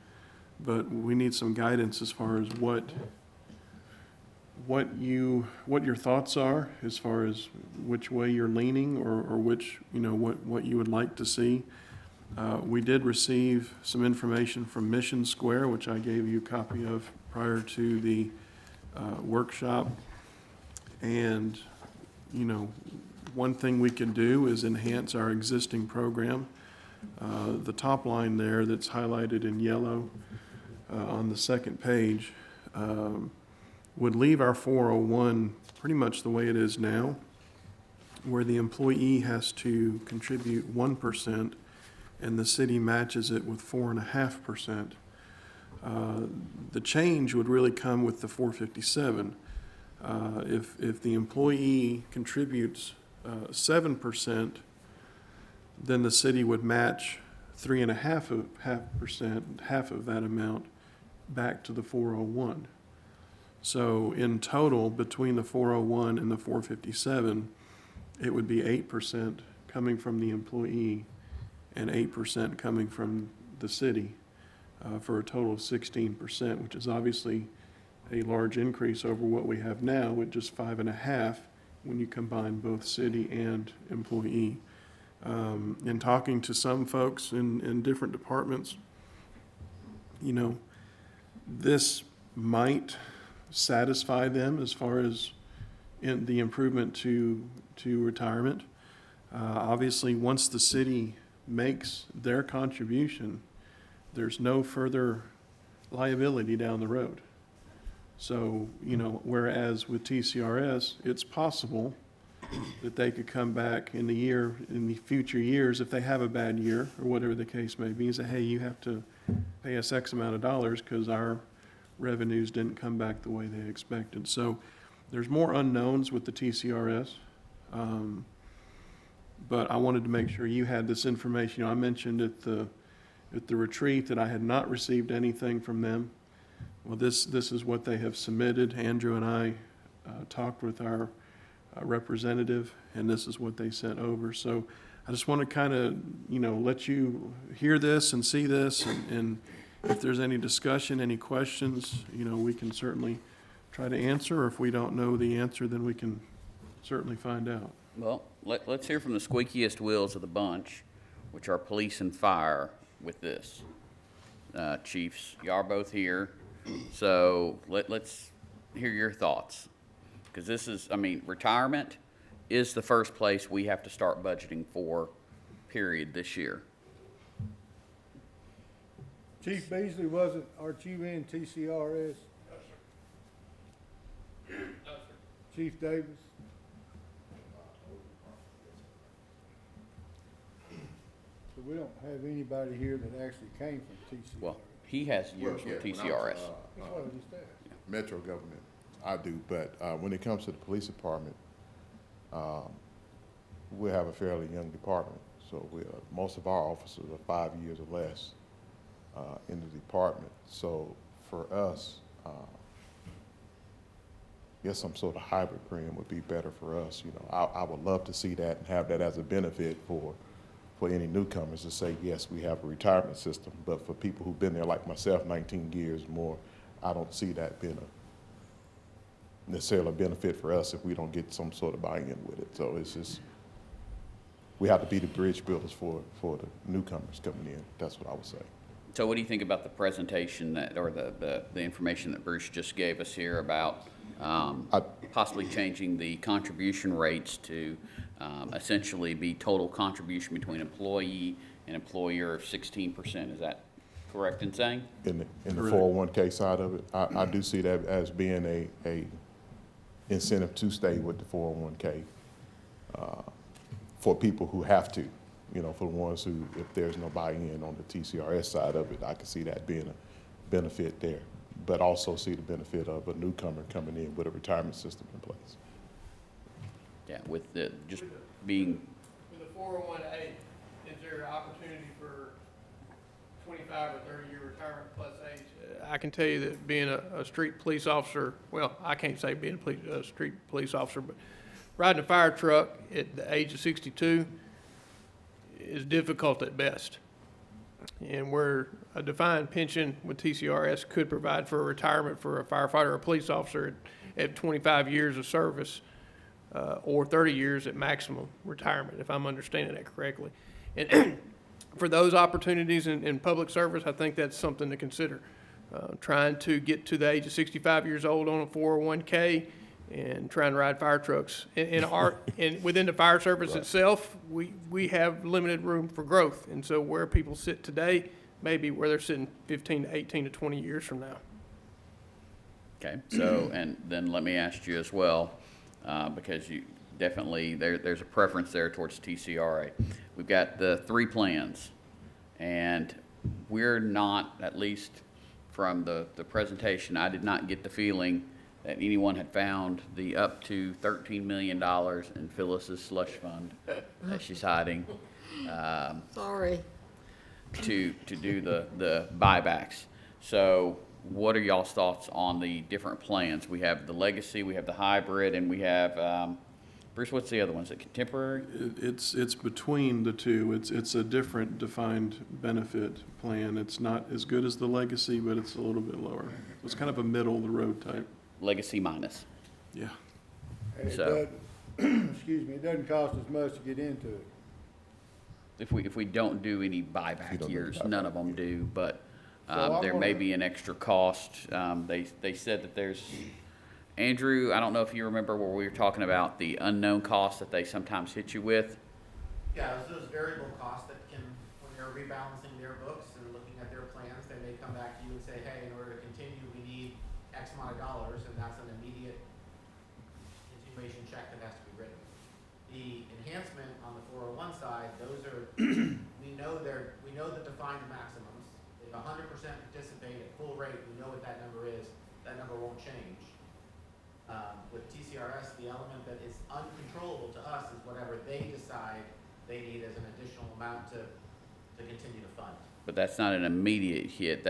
but we need some guidance as far as what your thoughts are, as far as which way you're leaning, or which, what you would like to see. We did receive some information from Mission Square, which I gave you a copy of prior to the workshop. And, you know, one thing we can do is enhance our existing program. The top line there that's highlighted in yellow on the second page would leave our 401 pretty much the way it is now, where the employee has to contribute 1% and the city matches it with 4.5%. The change would really come with the 457. If the employee contributes 7%, then the city would match 3.5%, half of that amount, back to the 401. So in total, between the 401 and the 457, it would be 8% coming from the employee and 8% coming from the city, for a total of 16%, which is obviously a large increase over what we have now with just 5.5% when you combine both city and employee. In talking to some folks in different departments, you know, this might satisfy them as far as in the improvement to retirement. Obviously, once the city makes their contribution, there's no further liability down the road. So, you know, whereas with TCRS, it's possible that they could come back in the future years, if they have a bad year, or whatever the case may be, and say, hey, you have to pay us X amount of dollars because our revenues didn't come back the way they expected. So there's more unknowns with the TCRS. But I wanted to make sure you had this information. You know, I mentioned at the retreat that I had not received anything from them. Well, this is what they have submitted. Andrew and I talked with our representative, and this is what they sent over. So I just want to kind of, you know, let you hear this and see this, and if there's any discussion, any questions, you know, we can certainly try to answer, or if we don't know the answer, then we can certainly find out. Well, let's hear from the squeakiest wheels of the bunch, which are police and fire with this. Chiefs, you are both here, so let's hear your thoughts. Because this is, I mean, retirement is the first place we have to start budgeting for, period, this year. Chief Beasley, aren't you in TCRS? No, sir. Chief Davis? So we don't have anybody here that actually came from TCRS. Well, he has years Well, with yeah, when I TCRS. was, That's what I just asked. Metro government, I do, but when it comes to the police department, we have a fairly young department, so most of our officers are 5 years or less in the department. So for us, guess some sort of hybrid premium would be better for us. You know, I would love to see that and have that as a benefit for any newcomers to say, yes, we have a retirement system, but for people who've been there like myself, 19 years more, I don't see that being necessarily a benefit for us if we don't get some sort of buy-in with it. So it's just, we have to be the bridge builders for the newcomers coming in. That's what I would say. So what do you think about the presentation that, or the information that Bruce just gave us here about possibly changing the contribution rates to essentially be total contribution between employee and employer of 16%? Is that correct in saying? In the Correct. 401k side of it, I do see that as being a incentive to stay with the 401k for people who have to. You know, for the ones who, if there's no buy-in on the TCRS side of it, I can see that being a benefit there. But also see the benefit of a newcomer coming in with a retirement system in place. Yeah, with the, just being, With a 401A, is there opportunity for 25 or 30-year retirement plus age? I can tell you that being a street police officer, well, I can't say being a street police officer, but riding a fire truck at the age of 62 is difficult at best. And where a defined pension with TCRS could provide for a retirement for a firefighter or a police officer at 25 years of service, or 30 years at maximum retirement, if I'm understanding that correctly. And for those opportunities in public service, I think that's something to consider. Trying to get to the age of 65 years old on a 401K and trying to ride fire trucks. And within the fire service itself, we have limited room for growth. And so where people sit today may be where they're sitting 15 to 18 to 20 years from now. Okay, so, and then let me ask you as well, because you definitely, there's a preference there towards TCRA. We've got the 3 plans, and we're not, at least from the presentation, I did not get the feeling that anyone had found the up to $13 million in Phyllis's slush fund that she's hiding, Sorry. to do the buybacks. So what are y'all's thoughts on the different plans? We have the legacy, we have the hybrid, and we have, Bruce, what's the other one? Is it contemporary? It's between the two. It's a different defined benefit plan. It's not as good as the legacy, but it's a little bit lower. It's kind of a middle of the road type. Legacy minus. Yeah. And it So- doesn't, excuse me, it doesn't cost as much to get into it. If we don't do any buyback do years, buyback none of them do, but So I there may wanna- be an extra cost. They said that there's, Andrew, I don't know if you remember where we were talking about the unknown costs that they sometimes hit you with. Yeah, those variable costs that can, when they're rebalancing their books and looking at their plans, they may come back to you and say, hey, in order to continue, we need X amount of dollars, and that's an immediate continuation check that has to be written. The enhancement on the 401 side, those are, we know the defined maximums. If 100% participate at full rate, we know what that number is, that number won't change. With TCRS, the element that is uncontrollable to us is whatever they decide they need as an additional amount to continue to fund. But that's not an immediate hit,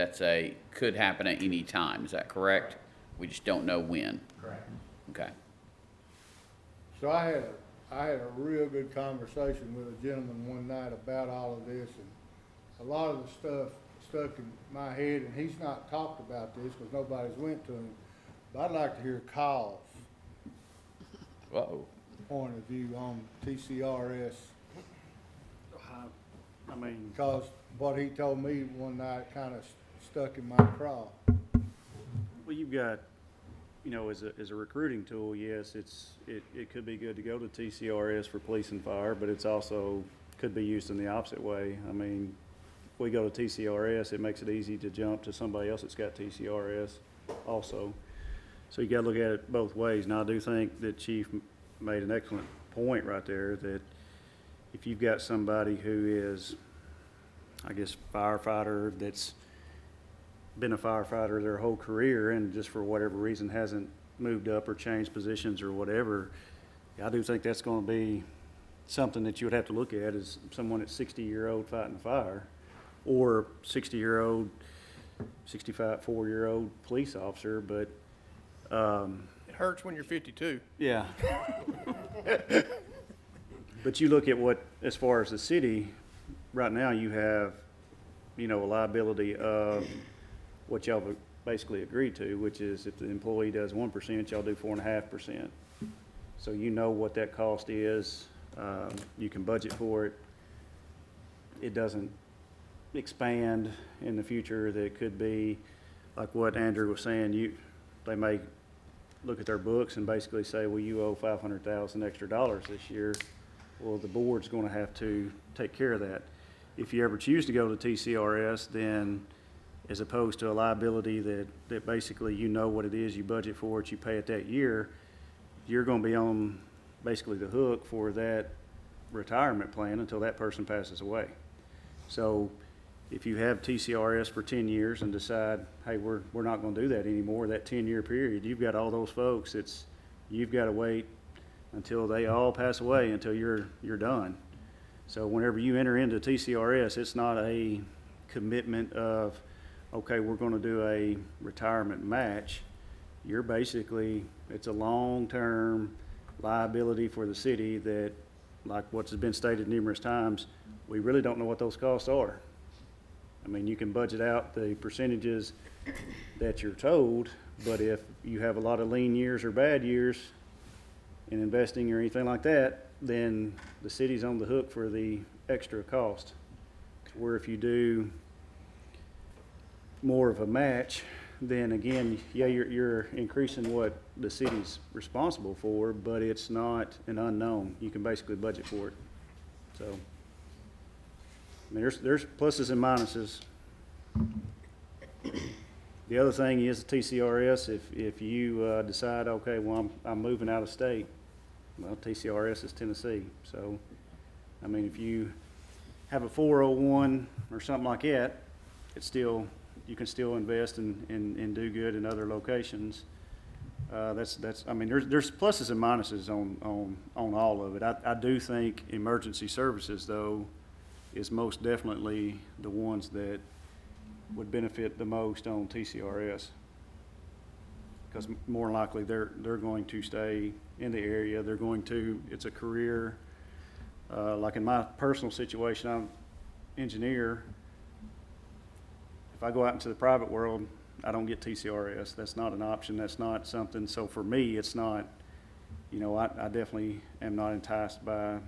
could happen at any time, is that correct? We just don't know when. Correct. Okay. So I had a real good conversation with a gentleman one night about all of this, and a lot of the stuff stuck in my head, and he's not talked about this because nobody's went to him, but I'd like to hear Kyle's Uh-oh. point of view on TCRS, I mean, because what he told me one night kind of stuck in my craw. well, you've got, as a recruiting tool, yes, it could be good to go to TCRS for police and fire, but it's also could be used in the opposite way. I mean, if we go to TCRS, it makes it easy to jump to somebody else that's got TCRS also. So you gotta look at it both ways. Now, I do think that Chief made an excellent point right there, that if you've got somebody who is, I guess, firefighter that's been a firefighter their whole career and just for whatever reason hasn't moved up or changed positions or whatever, I do think that's gonna be something that you would have to look at, is someone that's 60-year-old fighting fire, or 60-year-old, 65, 4-year-old police officer, but, It hurts when you're 52. yeah. But you look at what, as far as the city, right now you have, a liability of what y'all have basically agreed to, which is if the employee does 1%, y'all do 4.5%. So you know what that cost is, you can budget for it. It doesn't expand in the future. That could be, like what Andrew was saying, they may look at their books and basically say, well, you owe $500,000 extra this year. Well, the board's gonna have to take care of that. If you ever choose to go to TCRS, then as opposed to a liability that basically what it is, you budget for it, you pay it that year, you're gonna be on basically the hook for that retirement plan until that person passes away. So if you have TCRS for 10 years and decide, hey, we're not gonna do that anymore, that 10-year period, you've got all those folks, you've gotta wait until they all pass away until you're done. So whenever you enter into TCRS, it's not a commitment of, okay, we're gonna do a retirement match. You're basically, it's a long-term liability for the city that, like what's been stated numerous times, we really don't know what those costs are. I mean, you can budget out the percentages that you're told, but if you have a lot of lean years or bad years in investing or anything like that, then the city's on the hook for the extra cost. Where if you do more of a match, then again, yeah, you're increasing what the city's responsible for, but it's not an unknown. You can basically budget for it. So, I mean, there's pluses and minuses. The other thing is the TCRS, if you decide, okay, well, I'm moving out of state, well, TCRS is Tennessee. So, I mean, if you have a 401 or something like that, it's still, you can still invest and do good in other locations. I mean, there's pluses and minuses on all of it. I do think emergency services, though, is most definitely the ones that would benefit the most on TCRS. Because more than likely, they're going to stay in the area. They're going to, it's a career. Like in my personal situation, I'm engineer. If I go out into the private world, I don't get TCRS. That's not an option. That's not something. So for me, it's not, you know, I definitely am not enticed by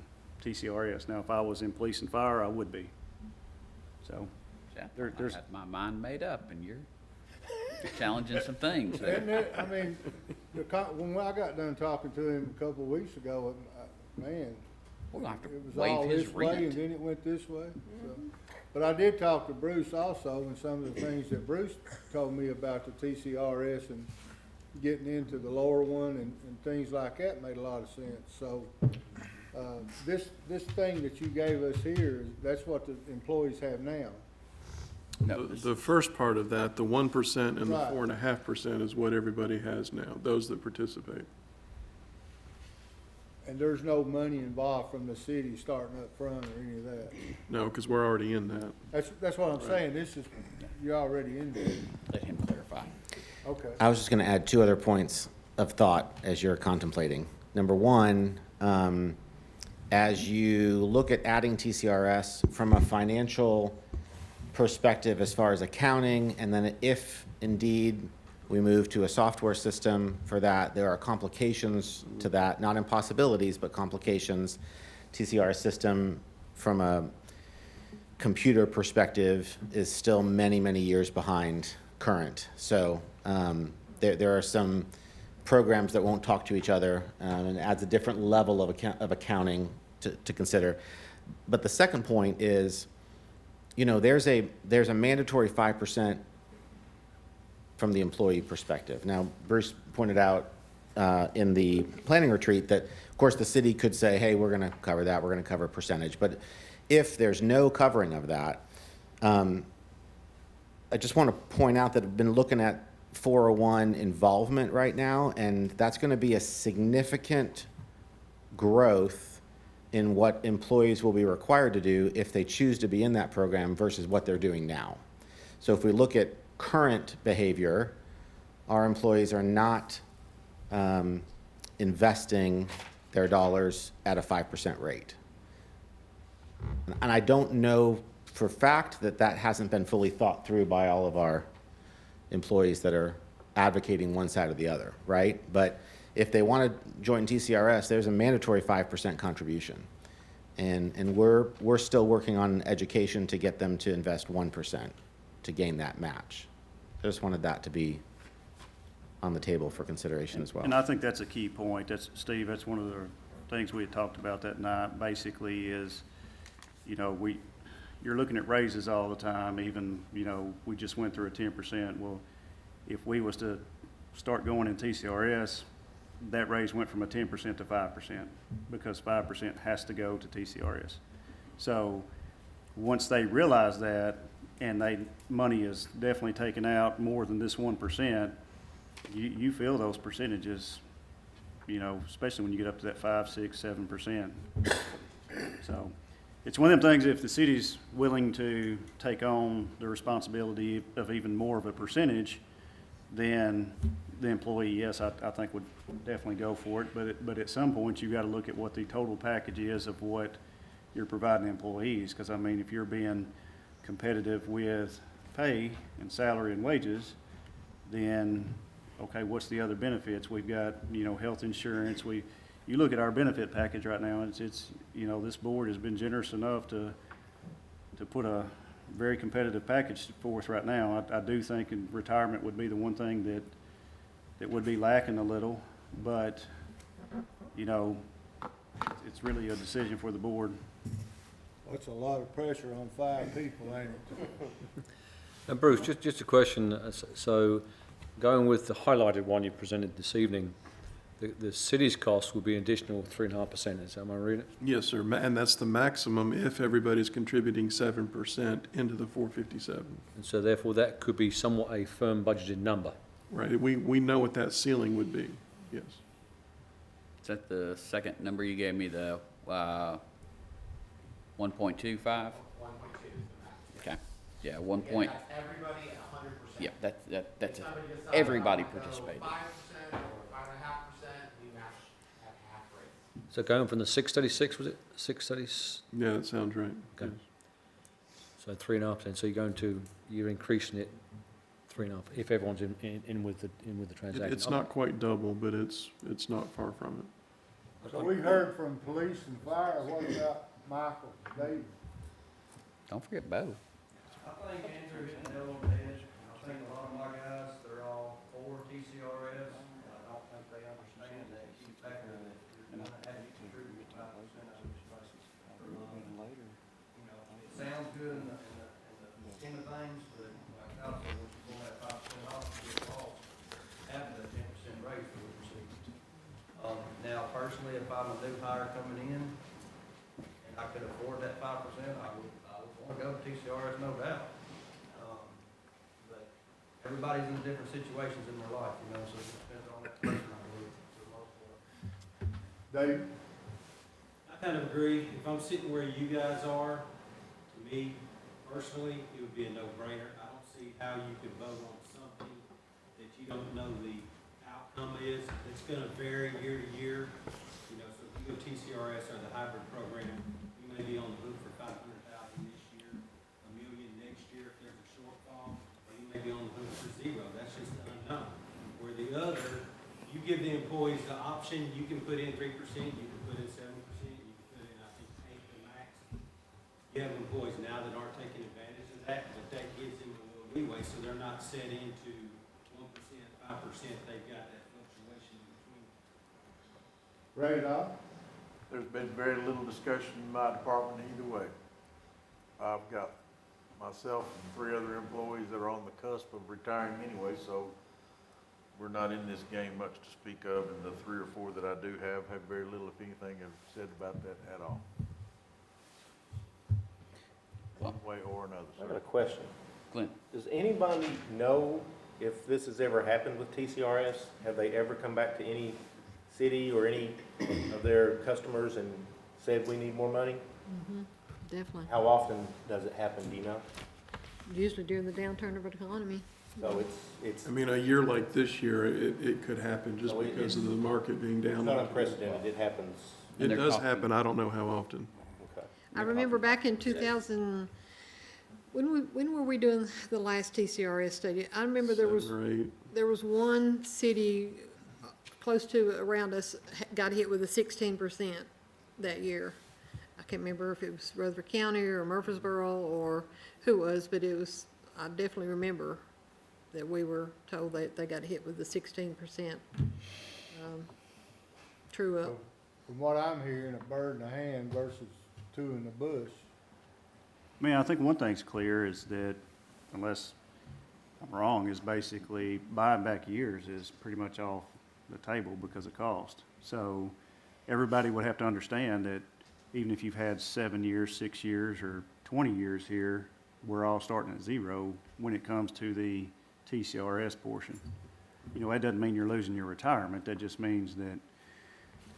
TCRS. Now, if I was in police and fire, I would be. So Yeah, there's I had my mind made up, and you're challenging some things there. And there, I mean, when I got done talking to him a couple of weeks ago, man, We'll have to it was waive all his this way and rent. then it went this way. So. But I did talk to Bruce also, and some of the things that Bruce told me about the TCRS and getting into the lower one and things like that made a lot of sense. So this thing that you gave us here, that's what the employees have now. No, The first part of that, the 1% and the Right. 4.5% is what everybody has now, those that participate. And there's no money involved from the city starting up front or any of that. No, because we're already in that. That's what I'm saying. This is, you're already in there. let him clarify. Okay. I was just going to add two other points of thought as you're contemplating. Number one, as you look at adding TCRS from a financial perspective as far as accounting, and then if indeed we move to a software system for that, there are complications to that, not impossibilities, but complications. TCRS system from a computer perspective is still many, many years behind current. So there are some programs that won't talk to each other, and it adds a different level of accounting to consider. But the second point is, you know, there's a mandatory 5% from the employee perspective. Now, Bruce pointed out in the planning retreat that, of course, the city could say, hey, we're going to cover that, we're going to cover a percentage. But if there's no covering of that, I just want to point out that I've been looking at 401 involvement right now, and that's going to be a significant growth in what employees will be required to do if they choose to be in that program versus what they're doing now. So if we look at current behavior, our employees are not investing their dollars at a 5% rate. And I don't know for a fact that that hasn't been fully thought through by all of our employees that are advocating one side or the other, right? But if they want to join TCRS, there's a mandatory 5% contribution. And we're still working on education to get them to invest 1% to gain that match. I just wanted that to be on the table for consideration as well. And I think that's a key point. That's, Steve, that's one of the things we had talked about that night, basically is, you know, you're looking at raises all the time, even, you know, we just went through a 10%. Well, if we was to start going in TCRS, that raise went from a 10% to 5% because 5% has to go to TCRS. So once they realize that, and money is definitely taken out more than this 1%, you feel those percentages, you know, especially when you get up to that 5, 6, 7%. So it's one of them things, if the city's willing to take on the responsibility of even more of a percentage, then the employee, yes, I think would definitely go for it. But at some point, you've got to look at what the total package is of what you're providing employees. Because, I mean, if you're being competitive with pay and salary and wages, then, okay, what's the other benefits? We've got, you know, health insurance. You look at our benefit package right now, and it's, you know, this board has been generous enough to to put a very competitive package forth right now. I do think retirement would be the one thing that would be lacking a little, but, you know, it's really a decision for the board. That's a lot of pressure on 5 people, ain't it? And Bruce, just a question, so going with the highlighted one you presented this evening, the city's cost would be an additional 3.5%, is that, am I reading it? Yes, sir, and that's the maximum if everybody's contributing 7% into the 457. And so therefore, that could be somewhat a firm budgeted number. Right, we know what that ceiling would be, yes. Is that the second number you gave me, the 1.25? 1.2 is the max. Okay, yeah, Again, 1 point, that's everybody at 100%. yeah, that's If somebody decides everybody they wanna go participated. 5% or 5.5%, we match at half rates. So going from the 636, was it? 630, Yeah, that sounds right. Okay. yes. so 3.5%, so you're increasing it 3.5, if everyone's in with the transaction. It's not quite double, but it's not far from it. So we heard from police and fire, what about Michael, David? Don't forget Bo. I think Andrew hit the nail on the head. I think a lot of my guys, they're all for TCRS. I don't think they understand that key factor that you're gonna have to contribute 5% of your prices. You know, it sounds good in the scheme of things, but like I said, once you pull that 5% off, you're off half of that 10% raise that we received. Now personally, if I'm a new hire coming in, and I could afford that 5%, I would want to go to TCRS, no doubt. But everybody's in different situations in their life, you know, so it depends on that person, I believe, for the most part. Dave? I kind of agree. If I'm sitting where you guys are, to me personally, it would be a no-brainer. I don't see how you could vote on something that you don't know the outcome is. It's gonna vary year to year. You know, so if you go TCRS or the hybrid program, you may be on the hook for 500,000 this year, $1 million next year if there's a shortfall, or you may be on the hook for 0. That's just the unknown. Where the other, you give the employees the option, you can put in 3%, you can put in 7%, you can put in, I think, 8 the max. You have employees now that aren't taking advantage of that, but that gives them a little leeway, so they're not set into 1%, 5%, they've got that fluctuation in between. Ray Dodd? There's been very little discussion in my department either way. I've got myself and 3 other employees that are on the cusp of retiring anyway, so we're not in this game much to speak of, and the 3 or 4 that I do have very little, if anything, have said about that at all. One way or another, I got sir. a question. Clint? Does anybody know if this has ever happened with TCRS? Have they ever come back to any city or any of their customers and said, we need more money? Definitely. How often does it happen, do you know? Usually during the downturn of the economy. So it's I mean, a year like this year, it could happen just So it- because of the market being it's down. not unprecedented, it happens. It does happen, I don't know how often. Okay. I remember back in 2000, when were we doing the last TCRS study? I remember there was 7 or 8. there was one city close to around us got hit with a 16% that year. I can't remember if it was Rutherford County or Murfreesboro or who it was, but it was, I definitely remember that we were told that they got hit with the 16% true up. From what I'm hearing, a bird in the hand versus 2 in the bush. I mean, I think one thing's clear is that, unless I'm wrong, is basically buying back years is pretty much off the table because of cost. So everybody would have to understand that even if you've had 7 years, 6 years, or 20 years here, we're all starting at 0 when it comes to the TCRS portion. You know, that doesn't mean you're losing your retirement. That just means that,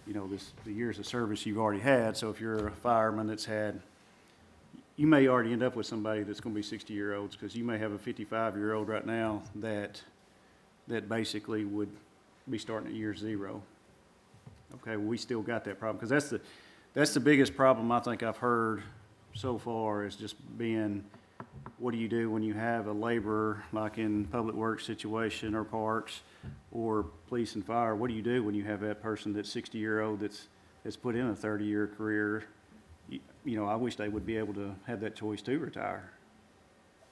you know, the years of service you've already had. So if you're a fireman that's had, you may already end up with somebody that's going to be 60-year-olds, because you may have a 55-year-old right now that basically would be starting at year 0. Okay, well, we still got that problem, because that's the biggest problem I think I've heard so far, is just being, what do you do when you have a laborer, like in public works situation or parks or police and fire? What do you do when you have that person that's 60-year-old that's put in a 30-year career you know, I wish they would be able to have that choice to retire.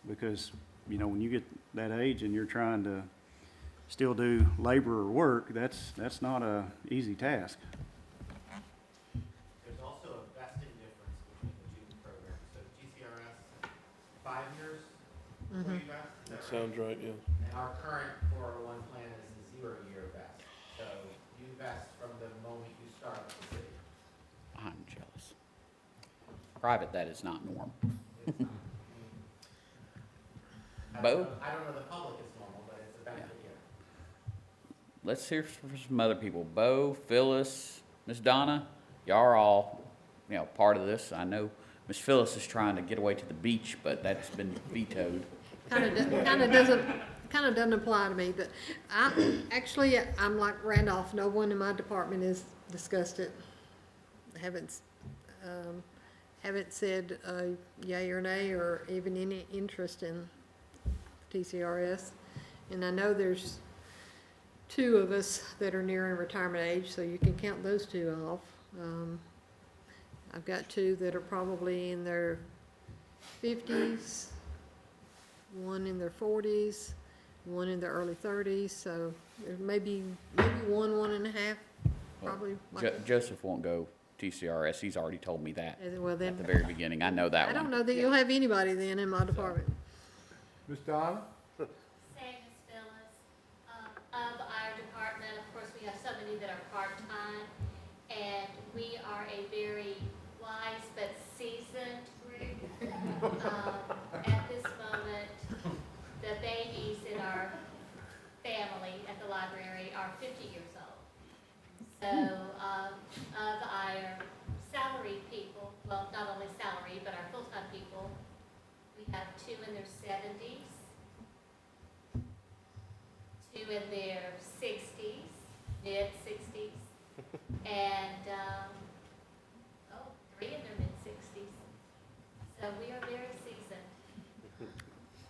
Because, you know, when you get that age and you're trying to still do labor or work, that's not a easy task. There's also a vesting difference between the two programs. So GCRS, 5 years before you vest. Is that right? Sounds right, yeah. And our current 401 plan is a 0-year vest. So you vest from the moment you start with the city. I'm jealous. Private, that is not normal. It's not. Bo? I don't know the public is normal, but it's a benefit here. Let's hear from some other people. Bo, Phyllis, Miss Donna, y'all are all, you know, part of this. I know Miss Phyllis is trying to get away to the beach, but that's been vetoed. Kind of doesn't apply to me, but I'm like Randolph, no one in my department has discussed it. Haven't said yay or nay or even any interest in TCRS. And I know there's 2 of us that are nearing retirement age, so you can count those 2 off. I've got 2 that are probably in their 50s, 1 in their 40s, 1 in their early 30s, so there may be 1 and a half, probably. Joseph won't go TCRS. He's already told me that Well, then, at the very beginning. I know that I one. don't know that you'll have anybody then in my department. Ms. Donna? Same as Phyllis. Of our department, of course, we have so many that are part-time, and we are a very wise but seasoned group. At this moment, the babies in our family at the library are 50 years old. So of our salaried people, well, not only salary, but our full-time people, we have 2 in their 70s, 2 in their 60s, mid-60s, and 3 in their mid-60s. So we are very seasoned.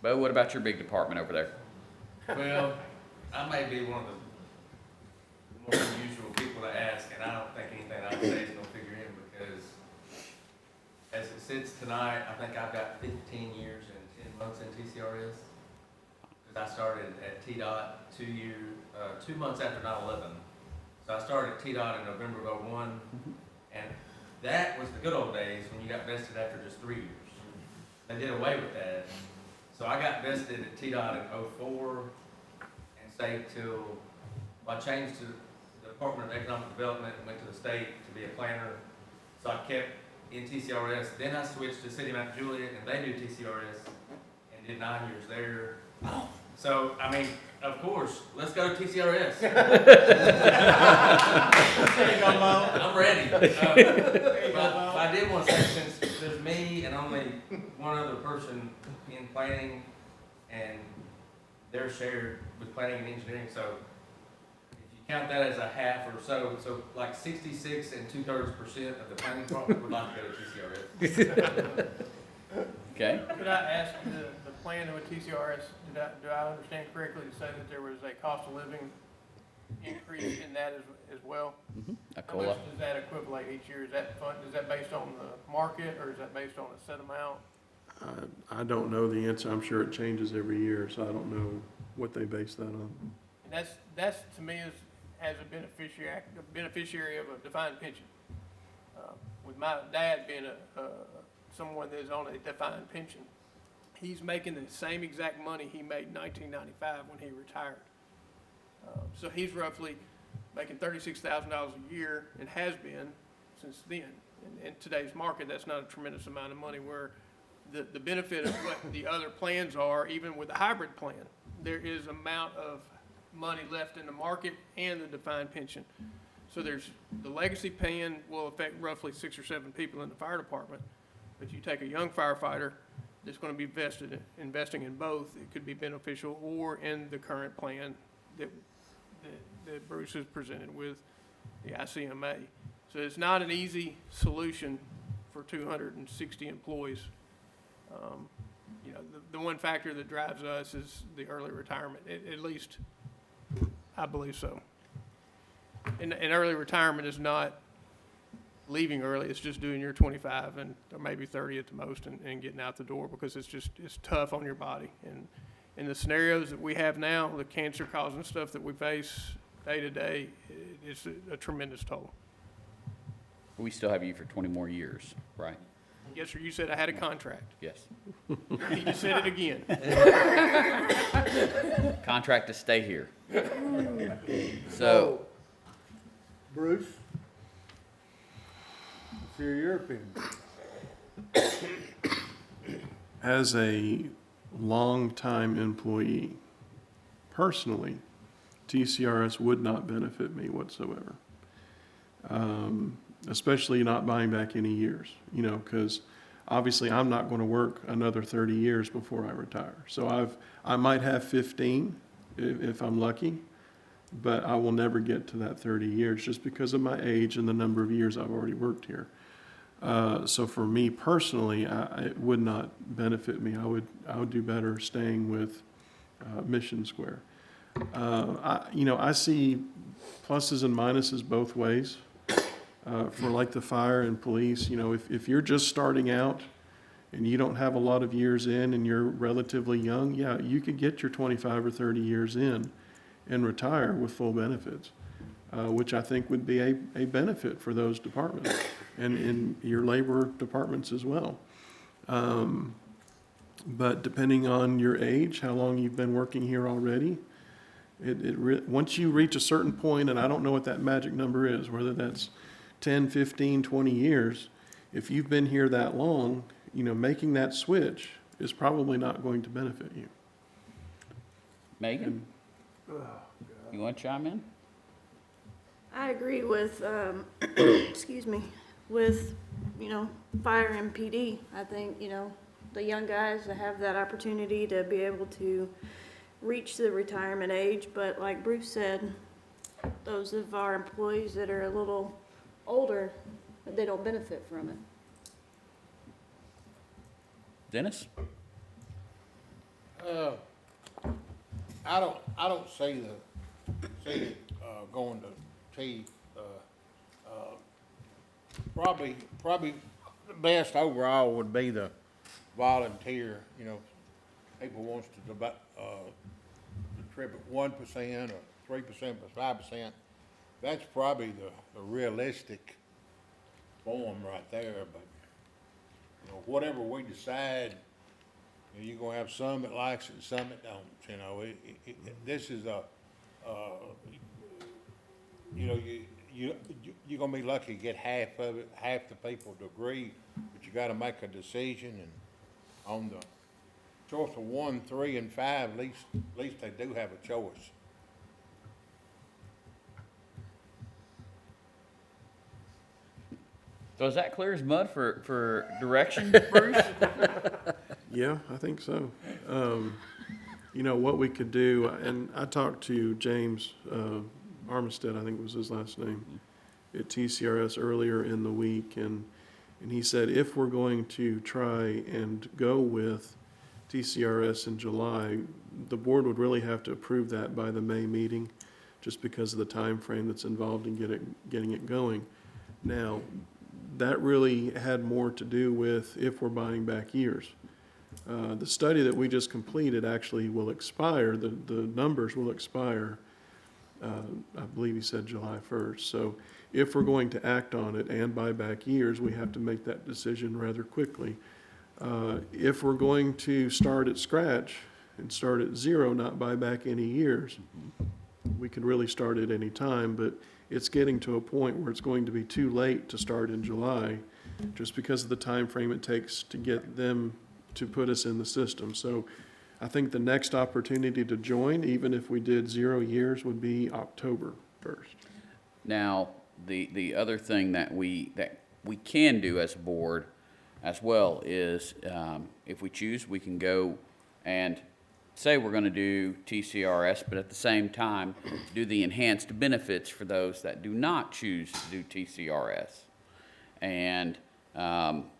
Bo, what about your big department over there? Well, I may be one of the more unusual people to ask, and I don't think anything I say is gonna figure in, because as it sits tonight, I think I've got 15 years and 10 months in TCRS. Because I started at TDOT 2 months after 9/11. So I started at TDOT in November of '01, and that was the good old days when you got vested after just 3 years. They did away with that. So I got vested at TDOT in '04 and stayed till, well, I changed to the Department of Economic Development and went to the state to be a planner. So I kept in TCRS. Then I switched to City of Mount Juliet, and they do TCRS, and did 9 years there. So, I mean, of course, let's go to TCRS. I'm ready. But I did want to say, since there's me and only one other person in planning, and they're shared with planning and engineering, so if you count that as a half or so like 66 2/3% of the planning department would like to go to TCRS. Okay. Could I ask the plan with TCRS, do I understand correctly to say that there was a cost of living increase in that as well? A How much COLA. does that equivalent each year? Is that based on the market, or is that based on a set amount? I don't know the answer. I'm sure it changes every year, so I don't know what they base that on. And that's to me as a beneficiary of a defined pension. With my dad being someone that is on a defined pension, he's making the same exact money he made in 1995 when he retired. So he's roughly making $36,000 a year, and has been since then. In today's market, that's not a tremendous amount of money, where the benefit of what the other plans are, even with the hybrid plan, there is amount of money left in the market and the defined pension. So there's, the legacy plan will affect roughly 6 or 7 people in the fire department, but you take a young firefighter that's gonna be investing in both, it could be beneficial, or in the current plan that Bruce has presented with the ICMA. So it's not an easy solution for 260 employees. You know, the one factor that drives us is the early retirement, at least I believe so. And early retirement is not leaving early, it's just doing your 25 and or maybe 30 at the most and getting out the door because it's tough on your body. And in the scenarios that we have now, the cancer causing stuff that we face day to day, it's a tremendous toll. We still have you for 20 more years, right? Yes, sir, you said I had a contract. Yes. You just said it again. Contract to stay here. So, Bruce? Let's hear your opinion. As a longtime employee, personally, TCRS would not benefit me whatsoever. Especially not buying back any years, because obviously I'm not going to work another 30 years before I retire. So I might have 15 if I'm lucky, but I will never get to that 30 years just because of my age and the number of years I've already worked here. So for me personally, it would not benefit me. I would do better staying with Mission Square. I see pluses and minuses both ways. For like the fire and police, if you're just starting out and you don't have a lot of years in and you're relatively young, yeah, you could get your 25 or 30 years in and retire with full benefits, which I think would be a benefit for those departments and in your labor departments as well. But depending on your age, how long you've been working here already, once you reach a certain point, and I don't know what that magic number is, whether that's 10, 15, 20 years, if you've been here that long, making that switch is probably not going to benefit you. Megan? You want to chime in? I agree with, excuse me, with, fire and PD. I think, the young guys that have that opportunity to be able to reach the retirement age, but like Bruce said, those of our employees that are a little older, they don't benefit from it. Dennis? I don't see it going to T. Probably the best overall would be the volunteer. People wants to contribute 1% or 3% or 5%. That's probably the realistic form right there, but, whatever we decide, you're gonna have some that likes it and some that don't, this is you're gonna be lucky to get half of it, half the people to agree, but you gotta make a decision, and on the choice of 1, 3, and 5, at least they do have a choice. So is that clear as mud for direction, Bruce? Yeah, I think so. What we could do, and I talked to James Armistead, I think was his last name, at TCRS earlier in the week, and he said if we're going to try and go with TCRS in July, the board would really have to approve that by the May meeting, just because of the time frame that's involved in getting it going. Now, that really had more to do with if we're buying back years. The study that we just completed actually will expire, the numbers will expire, I believe he said July 1st. So if we're going to act on it and buy back years, we have to make that decision rather quickly. If we're going to start at scratch and start at zero, not buy back any years, we could really start at any time, but it's getting to a point where it's going to be too late to start in July, just because of the time frame it takes to get them to put us in the system. So I think the next opportunity to join, even if we did 0 years, would be October 1st. Now, the other thing that we can do as a board as well is, if we choose, we can go and say we're going to do TCRS, but at the same time do the enhanced benefits for those that do not choose to do TCRS. And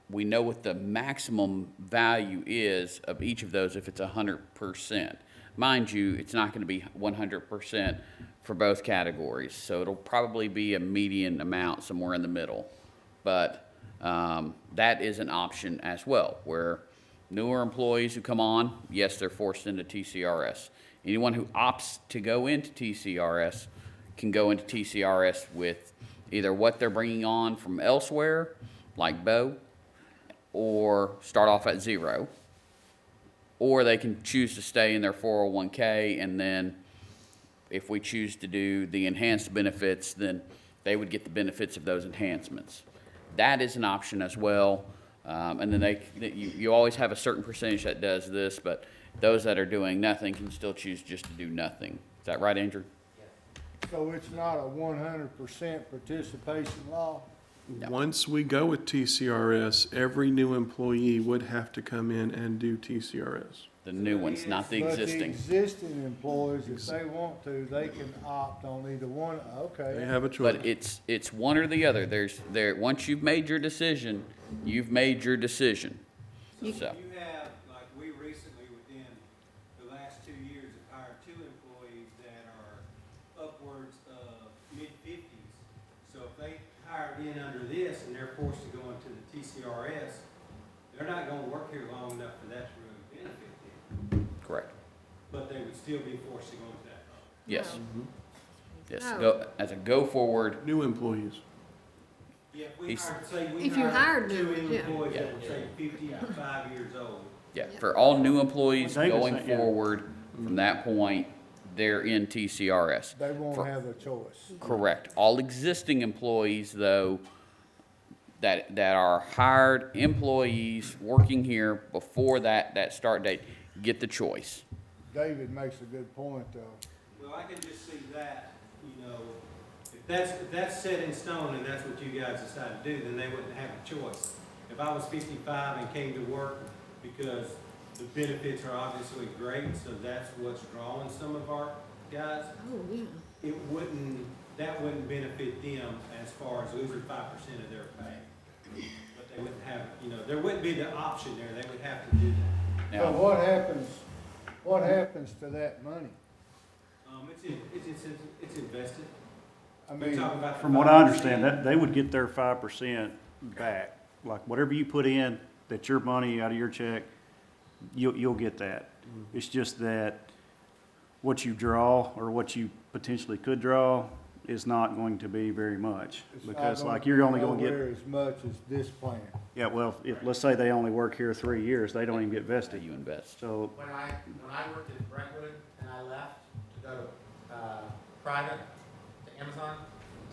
we know what the maximum value is of each of those if it's 100%. Mind you, it's not going to be 100% for both categories, so it'll probably be a median amount somewhere in the middle. but that is an option as well, where newer employees who come on, yes, they're forced into TCRS. Anyone who opts to go into TCRS can go into TCRS with either what they're bringing on from elsewhere, like Bo, or start off at zero, or they can choose to stay in their 401k, and then if we choose to do the enhanced benefits, then they would get the benefits of those enhancements. That is an option as well. And then you always have a certain percentage that does this, but those that are doing nothing can still choose just to do nothing. Is that right, Andrew? So it's not a 100% participation law? Once we go with TCRS, every new employee would have to come in and do TCRS. The new ones, not the But the existing. existing employees, if they want to, they can opt on either one, okay. They have a choice. But it's one or the other. Once you've made your decision, you've made your decision. So, You have, like, we recently, within the last 2 years, have hired 2 employees that are upwards of mid-50s. So if they hired in under this and they're forced to go into the TCRS, they're not gonna work here long enough for that to really benefit them. correct. But they would still be forced to go into that. Yes. Yes, No. as a go forward, New employees. Yeah, if we He's- hired, say, we If you hired hired 2 new, yeah. employees Yeah. that were, say, 55 years old. yeah, for all new employees Well, David going said, yeah. forward from that point, they're in TCRS. They won't For- have a choice. Correct. All existing employees, though, that are hired employees working here before that start date, get the choice. David makes a good point, though. Well, I can just see that, you know, if that's set in stone and that's what you guys decide to do, then they wouldn't have a choice. If I was 55 and came to work because the benefits are obviously great, so that's what's drawing some of our guys, Oh, yeah. that wouldn't benefit them as far as losing 5% of their pay. But they wouldn't have, you know, there wouldn't be the option there, they would have to do that. So Now, what happens to that money? It's invested. I You're mean, talking about the From what I 5%. understand, that, they would get their 5% back. Like whatever you put in, that's your money out of your check, you'll get that. It's just that what you draw or what you potentially could draw is not going to be very much. it's not Because gonna like you're only be gonna get, nowhere as much as this plan. yeah, well, if, let's say they only work here 3 years, they don't even get vested. you invest. So, When I worked at Brentwood and I left to go to, private, to Amazon,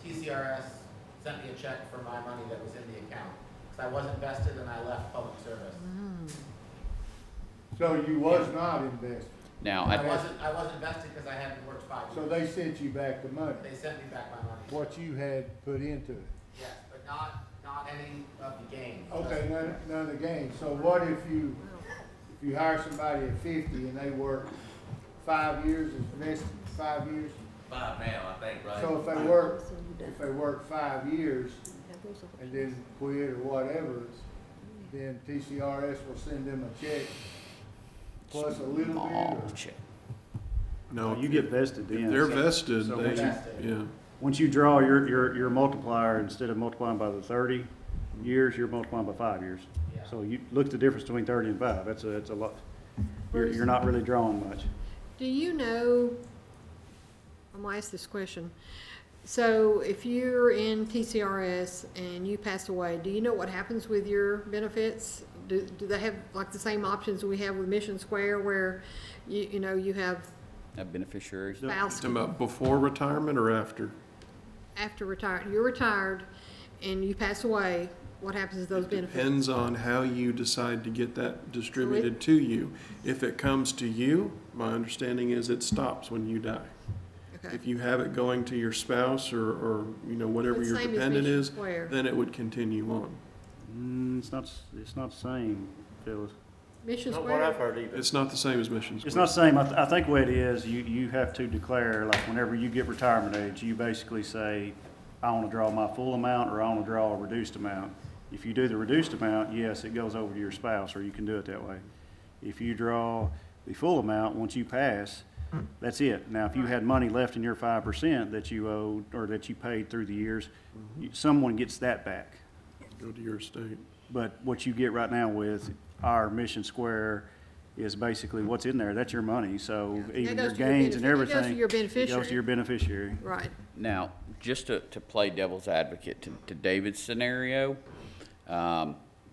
TCRS sent me a check for my money that was in the account. Because I wasn't vested and I left public service. So you was not invested. Now, I wasn't vested because I hadn't worked 5 years. So they sent you back the money, They sent me back my money. what you had put into it. Yes, but not any of the gains. Okay, none of the gains. So what if you hire somebody at 50 and they work 5 years, is vested 5 years? 5 now, I think, right? So if they work 5 years and then quit or whatever, then TCRS will send them a check plus a little bit small or? check. No, you get vested if then. they're vested, So they, once yeah. Once you draw your multiplier, instead of multiplying by the 30 years, you're multiplying by 5 years. Yeah. So you look at the difference between 30 and 5, that's a lot. You're not really drawing much. Do you know, I'm gonna ask this question. So if you're in TCRS and you pass away, do you know what happens with your benefits? Do they have like the same options we have with Mission Square where you know, you have Beneficiaries. spouse Talking about before retirement or after? after retired, you're retired and you pass away, what happens to those benefits? Depends on how you decide to get that distributed to you. If it comes to you, my understanding is it stops when you die. Okay. If you have it going to your spouse or you know, whatever It's your same as dependent Mission is, Square. then it would continue on. It's not the same, Phyllis. Mission Not what I've Square? heard either. It's not the same as Mission Square. It's not the same. I think the way it is, you have to declare, like whenever you get retirement age, you basically say, I want to draw my full amount or I want to draw a reduced amount. If you do the reduced amount, yes, it goes over to your spouse, or you can do it that way. If you draw the full amount, once you pass, that's it. Now, if you had money left in your 5% that you owed or that you paid through the years, someone gets that back. Go to your state. But what you get right now with our Mission Square is basically what's in there, that's your money, so Yeah. even That your goes to your gains and benefit. It goes to everything. your It goes beneficiary. to your beneficiary. Right. Now, just to play devil's advocate to David's scenario,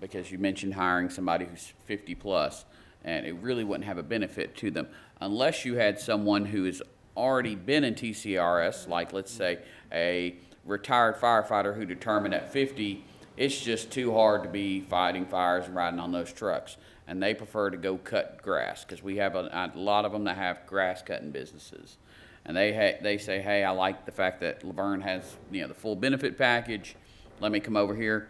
because you mentioned hiring somebody who's 50 plus, and it really wouldn't have a benefit to them unless you had someone who has already been in TCRS, like let's say a retired firefighter who determined at 50, it's just too hard to be fighting fires and riding on those trucks. And they prefer to go cut grass, because we have a lot of them that have grass cutting businesses. And they say, hey, I like the fact that Laverne has, the full benefit package. Let me come over here.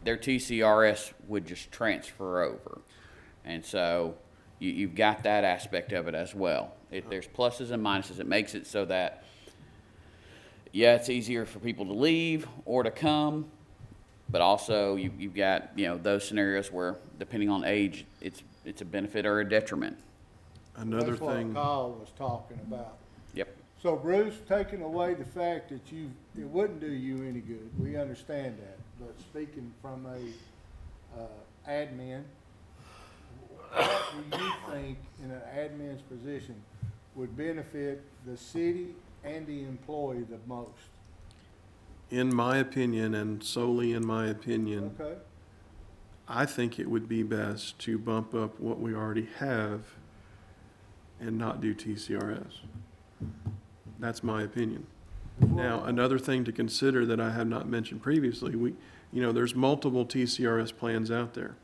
Their TCRS would just transfer over. And so you've got that aspect of it as well. There's pluses and minuses. It makes it so that, yeah, it's easier for people to leave or to come, but also you've got, those scenarios where, depending on age, it's a benefit or a detriment. Another That's what thing, Kyle was talking about. Yep. So Bruce, taking away the fact that it wouldn't do you any good, we understand that. But speaking from a admin, what do you think in an admin's position would benefit the city and the employee the most? in my opinion, and solely in my opinion, Okay, I think it would be best to bump up what we already have and not do TCRS. That's my opinion. Now, another thing to consider that I have not mentioned previously, there's multiple TCRS plans out there.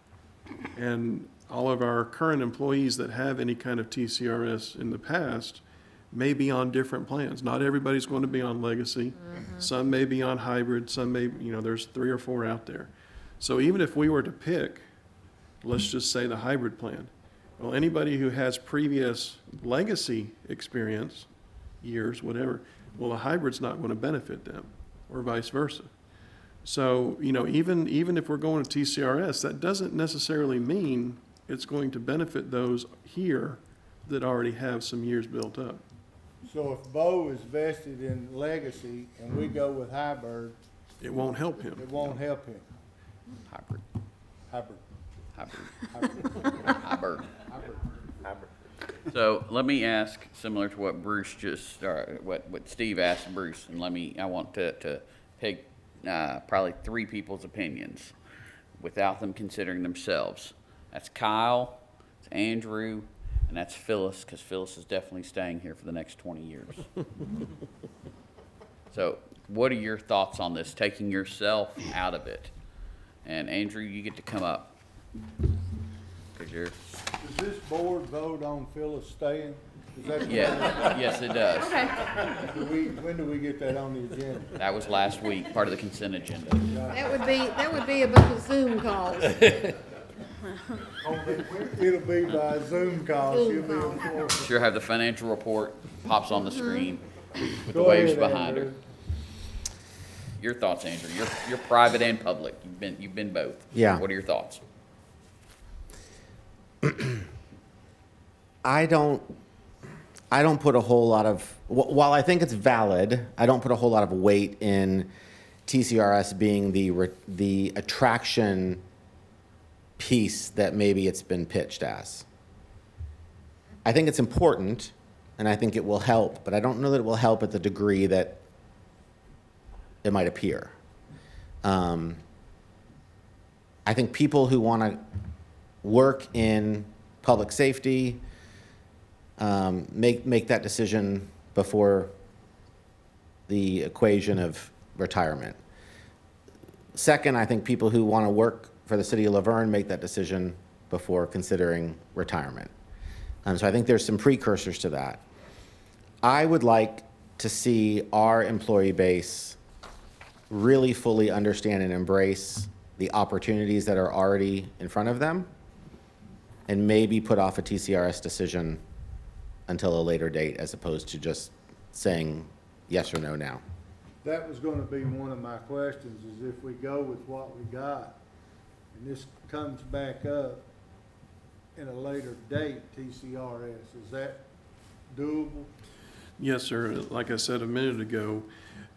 And all of our current employees that have any kind of TCRS in the past may be on different plans. Not everybody's going to be on legacy. Some may be on hybrid, some may, there's 3 or 4 out there. So even if we were to pick, let's just say the hybrid plan, well, anybody who has previous legacy experience, years, whatever, well, a hybrid's not going to benefit them, or vice versa. So, even if we're going to TCRS, that doesn't necessarily mean it's going to benefit those here that already have some years built up. so if Bo is vested in legacy and we go with hybrid, It won't help him. it won't help him. Hybrid. Hybrid. Hybrid. So let me ask, similar to what Bruce what Steve asked Bruce, and I want to pick probably 3 people's opinions without them considering themselves. That's Kyle, it's Andrew, and that's Phyllis, because Phyllis is definitely staying here for the next 20 years. So what are your thoughts on this, taking yourself out of it? And Andrew, you get to come up. Does this board vote on Phyllis staying? Is that? Yes, it does. When do we get that on the agenda? That was last week, part of the consent agenda. That would be a bunch of Zoom calls. It'll be by Zoom call. She'll be on floor. Sure have the financial report, pops on the screen with the Go waves ahead, behind her. Andrew. Your thoughts, Andrew? You're private and public. You've been both. Yeah. What are your thoughts? I don't put a whole lot of, while I think it's valid, I don't put a whole lot of weight in TCRS being the attraction piece that maybe it's been pitched as. I think it's important, and I think it will help, but I don't know that it will help at the degree that it might appear. I think people who want to work in public safety, make that decision before the equation of retirement. Second, I think people who want to work for the city of Laverne make that decision before considering retirement. So I think there's some precursors to that. I would like to see our employee base really fully understand and embrace the opportunities that are already in front of them, and maybe put off a TCRS decision until a later date, as opposed to just saying yes or no now. That was gonna be one of my questions, is if we go with what we got, and this comes back up in a later date, TCRS, is that doable? Yes, sir. Like I said a minute ago,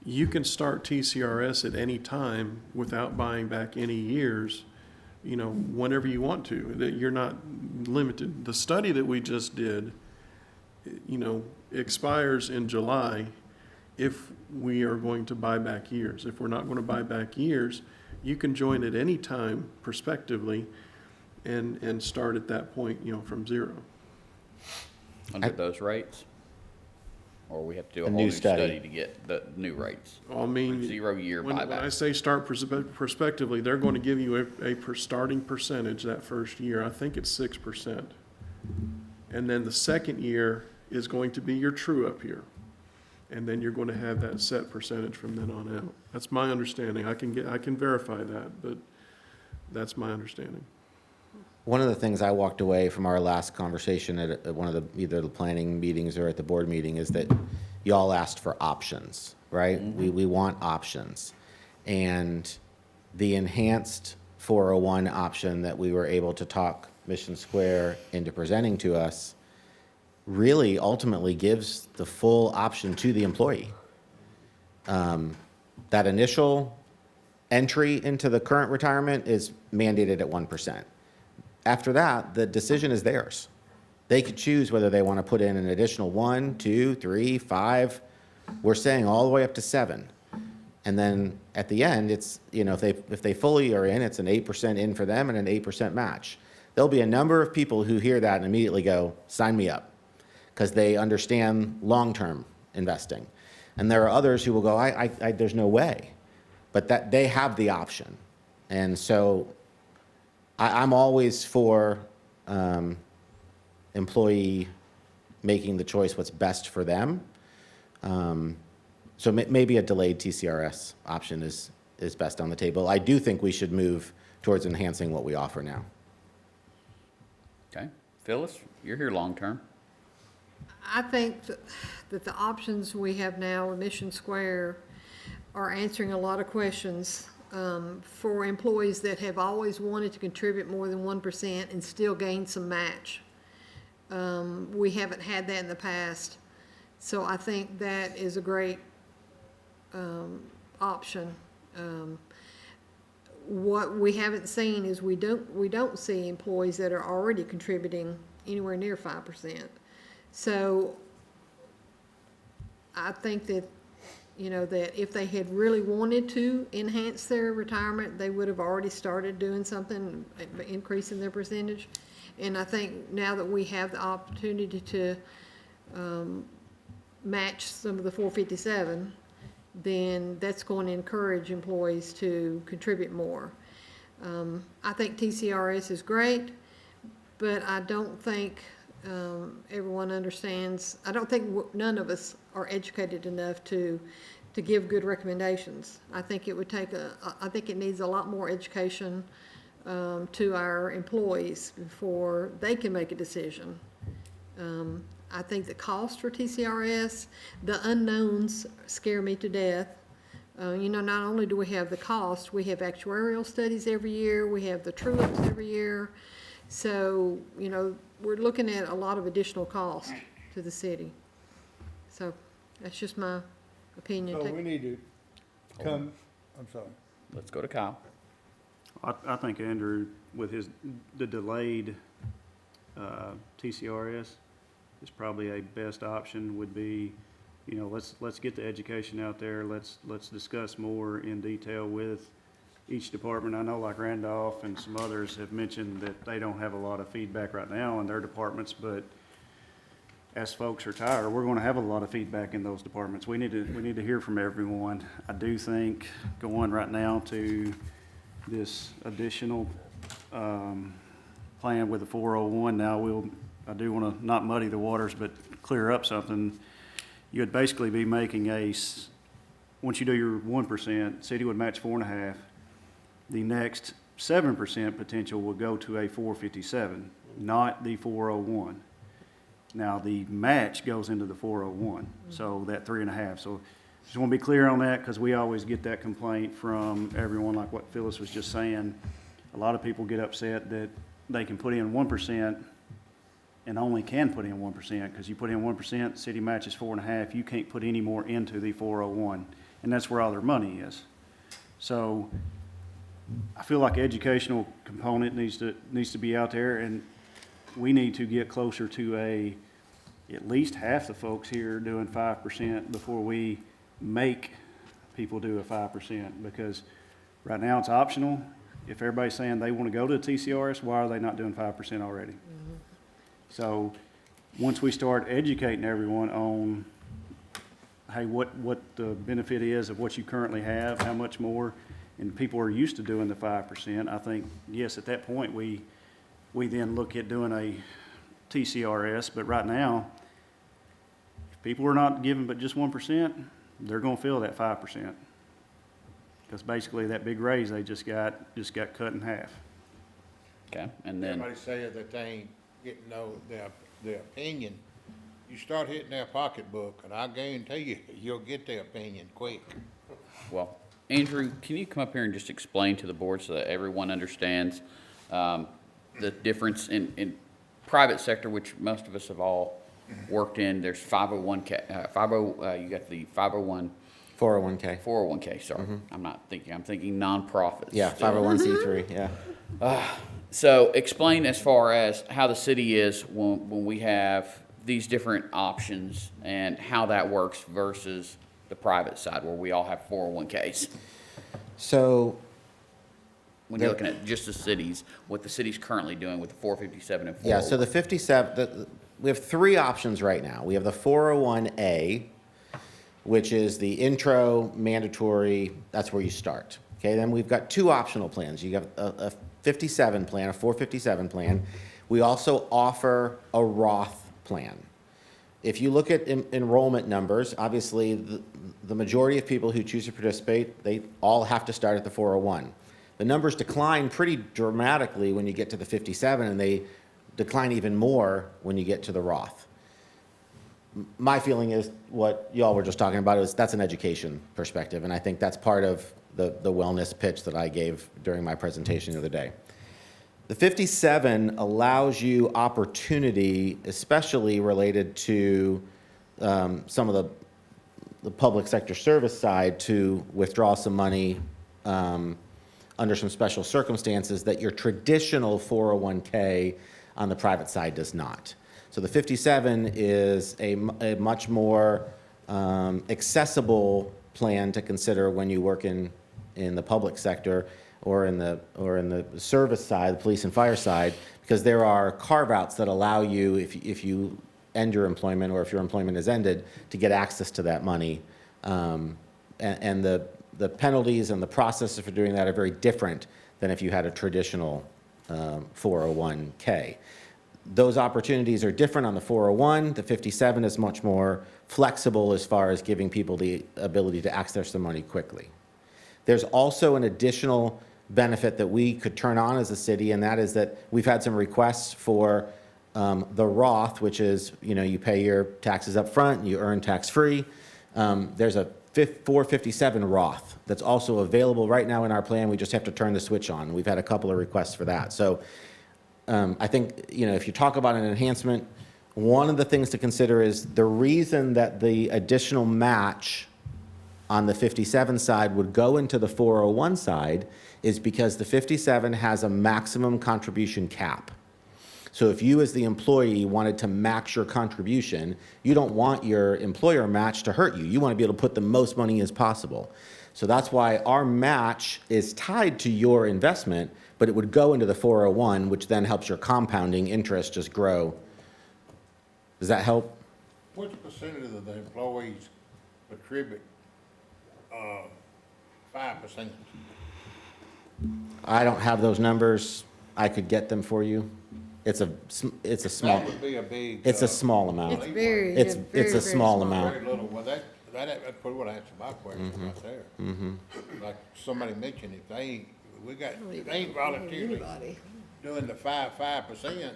you can start TCRS at any time without buying back any years, whenever you want to. That you're not limited. The study that we just did, expires in July if we are going to buy back years. If we're not going to buy back years, you can join at any time prospectively and start at that point, from zero. Under those rates? Or we have to do a A whole new new study. study to get the new rates? I mean, 0 year when I buyback. say start prospectively, they're going to give you a starting percentage that first year. I think it's 6%. And then the second year is going to be your true up year. And then you're going to have that set percentage from then on out. That's my understanding. I can verify that, but that's my understanding. One of the things I walked away from our last conversation at one of either the planning meetings or at the board meeting is that y'all asked for options, right? We want options. And the enhanced 401 option that we were able to talk Mission Square into presenting to us really ultimately gives the full option to the employee. That initial entry into the current retirement is mandated at 1%. After that, the decision is theirs. They could choose whether they want to put in an additional 1, 2, 3, 5. We're saying all the way up to 7. And then at the end, it's, if they fully are in, it's an 8% in for them and an 8% match. There'll be a number of people who hear that and immediately go, sign me up, because they understand long-term investing. And there are others who will go, there's no way. But that they have the option. And so I'm always for employee making the choice what's best for them. So maybe a delayed TCRS option is best on the table. I do think we should move towards enhancing what we offer now. Okay. Phyllis, you're here long-term. I think that the options we have now in Mission Square are answering a lot of questions for employees that have always wanted to contribute more than 1% and still gain some match. We haven't had that in the past, so I think that is a great option. What we haven't seen is we don't see employees that are already contributing anywhere near 5%. So I think that that if they had really wanted to enhance their retirement, they would have already started doing something, increasing their percentage. And I think now that we have the opportunity to match some of the 457, then that's going to encourage employees to contribute more. I think TCRS is great, but I don't think everyone understands. I don't think none of us are educated enough to give good recommendations. I think it would take I think it needs a lot more education to our employees before they can make a decision. I think the cost for TCRS, the unknowns scare me to death. Not only do we have the cost, we have actuarial studies every year, we have the true-ups every year. So, we're looking at a lot of additional cost to the city. So that's just my opinion. So we need to come, I'm sorry. Let's go to Kyle. I think Andrew, with the delayed TCRS, is probably a best option would be, let's get the education out there. Let's discuss more in detail with each department. I know like Randolph and some others have mentioned that they don't have a lot of feedback right now in their departments, but as folks retire, we're going to have a lot of feedback in those departments. We need to hear from everyone. I do think going right now to this additional plan with the 401 now I do want to not muddy the waters, but clear up something. You would basically be making once you do your 1%, city would match 4.5. The next 7% potential will go to a 457, not the 401. Now, the match goes into the 401, so that 3.5. So just want to be clear on that because we always get that complaint from everyone, like what Phyllis was just saying. A lot of people get upset that they can put in 1% and only can put in 1%, because you put in 1%, city matches 4.5%, you can't put any more into the 401, and that's where all their money is. So I feel like educational component needs to be out there, and we need to get closer to at least half the folks here doing 5% before we make people do a 5%, because right now it's optional. If everybody's saying they want to go to the TCRS, why are they not doing 5% already? So once we start educating everyone on, hey, what the benefit is of what you currently have, how much more, and people are used to doing the 5%, I think, yes, at that point, we then look at doing a TCRS. But right now, if people are not giving but just 1%, they're going to feel that 5%. Because basically that big raise they just got cut in half. Okay, and then, Everybody says that they ain't getting their opinion. You start hitting their pocketbook, and I guarantee you, you'll get their opinion quick. well, Andrew, can you come up here and just explain to the board so that everyone understands the difference in private sector, which most of us have all worked in? There's 501k, you got the 401k. 401k, sorry. I'm thinking nonprofits. Yeah, 501c3, yeah. So explain as far as how the city is when we have these different options and how that works versus the private side where we all have 401ks. So When you're looking at just the cities, what the city's currently doing with the 457 and 401. yeah, so the 57, we have three options right now. We have the 401A, which is the intro mandatory, that's where you start. Okay, then we've got two optional plans. You have a 57 plan, a 457 plan. We also offer a Roth plan. If you look at enrollment numbers, obviously the majority of people who choose to participate, they all have to start at the 401. The numbers decline pretty dramatically when you get to the 57, and they decline even more when you get to the Roth. My feeling is what y'all were just talking about is that's an education perspective, and I think that's part of the wellness pitch that I gave during my presentation the other day. The 57 allows you opportunity, especially related to some of the public sector service side, to withdraw some money under some special circumstances that your traditional 401k on the private side does not. So the 57 is a much more accessible plan to consider when you work in the public sector or in the service side, the police and fire side, because there are carve-outs that allow you, if you end your employment or if your employment is ended, to get access to that money. And the penalties and the processes for doing that are very different than if you had a traditional 401k. Those opportunities are different on the 401. The 57 is much more flexible as far as giving people the ability to access the money quickly. There's also an additional benefit that we could turn on as a city, and that is that we've had some requests for the Roth, which is, you pay your taxes up front, you earn tax-free. There's a 457 Roth that's also available right now in our plan. We just have to turn the switch on. We've had a couple of requests for that. So I think, if you talk about an enhancement, one of the things to consider is the reason that the additional match on the 57 side would go into the 401 side is because the 57 has a maximum contribution cap. So if you as the employee wanted to max your contribution, you don't want your employer match to hurt you. You want to be able to put the most money as possible. So that's why our match is tied to your investment, but it would go into the 401, which then helps your compounding interest just grow. Does that help? Which percentage of the employees contribute 5%? I don't have those numbers. I could get them for you. It's a small. That would be a big. It's a small amount. It's very, It's very, a very small small. amount. Very little. Well, that's pretty well answer my question right there. Like somebody mentioned, if they ain't voluntarily doing the 5%,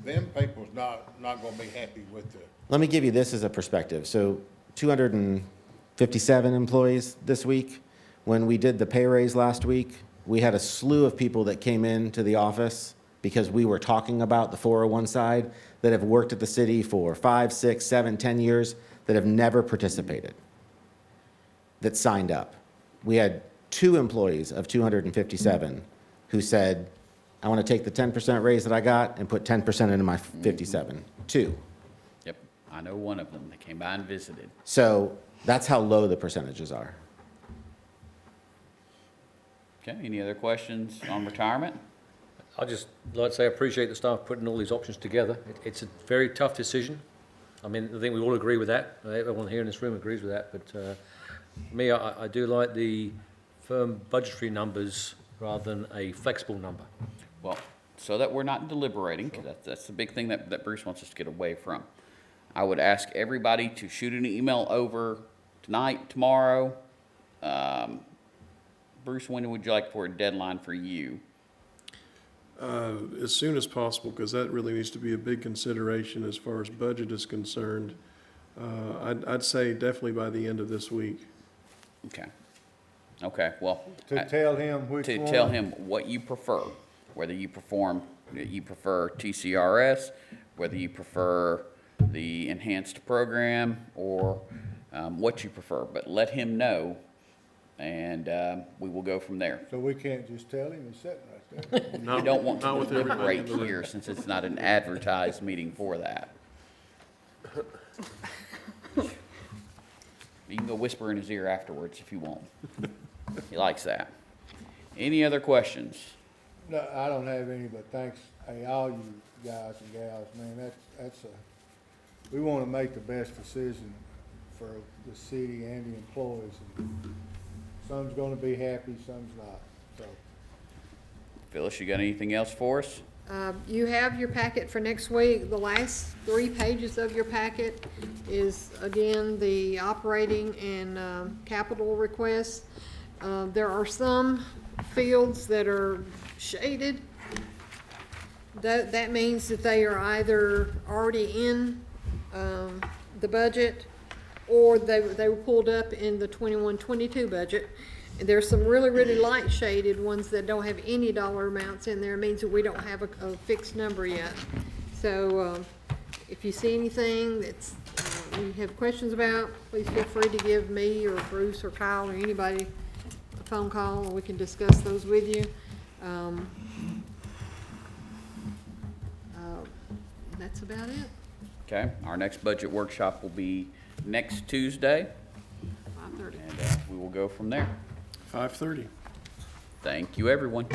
them people's not gonna be happy with the. Let me give you this as a perspective. So 257 employees this week. When we did the pay raise last week, we had a slew of people that came into the office because we were talking about the 401 side, that have worked at the city for 5, 6, 7, 10 years, that have never participated, that signed up. We had 2 employees of 257 who said, I want to take the 10% raise that I got and put 10% into my 57. 2. Yep, I know one of them. They came by and visited. So that's how low the percentages are. Okay, any other questions on retirement? I just like to say I appreciate the staff putting all these options together. It's a very tough decision. I mean, I think we all agree with that. Everyone here in this room agrees with that. But me, I do like the firm budgetary numbers rather than a flexible number. Well, so that we're not deliberating, because that's the big thing that Bruce wants us to get away from. I would ask everybody to shoot an email over tonight, tomorrow. Bruce, when would you like for a deadline for you? As soon as possible, because that really needs to be a big consideration as far as budget is concerned. I'd say definitely by the end of this week. Okay. Okay, well. To tell him which To one? tell him what you prefer, whether you prefer TCRS, whether you prefer the enhanced program, or what you prefer. But let him know, and we will go from there. So we can't just tell him, he's sitting right there. We don't want to Not with everybody deliberate in the room. here, since it's not an advertised meeting for that. You can go whisper in his ear afterwards if you want. He likes that. Any other questions? No, I don't have any, but thanks, hey, all you guys and gals, man, we wanna make the best decision for the city and the employees. And some's gonna be happy, some's not, so. Phyllis, you got anything else for us? You have your packet for next week. The last 3 pages of your packet is, again, the operating and capital requests. There are some fields that are shaded. That means that they are either already in the budget, or they were pulled up in the 21-22 budget. And there's some really, really light shaded ones that don't have any dollar amounts in there. It means that we don't have a fixed number yet. So if you see anything that's you have questions about, please feel free to give me or Bruce or Kyle or anybody a phone call, and we can discuss those with you. That's about it. Okay, our next budget workshop will be next Tuesday, 5:30. and we will go from there. 5:30. Thank you, everyone.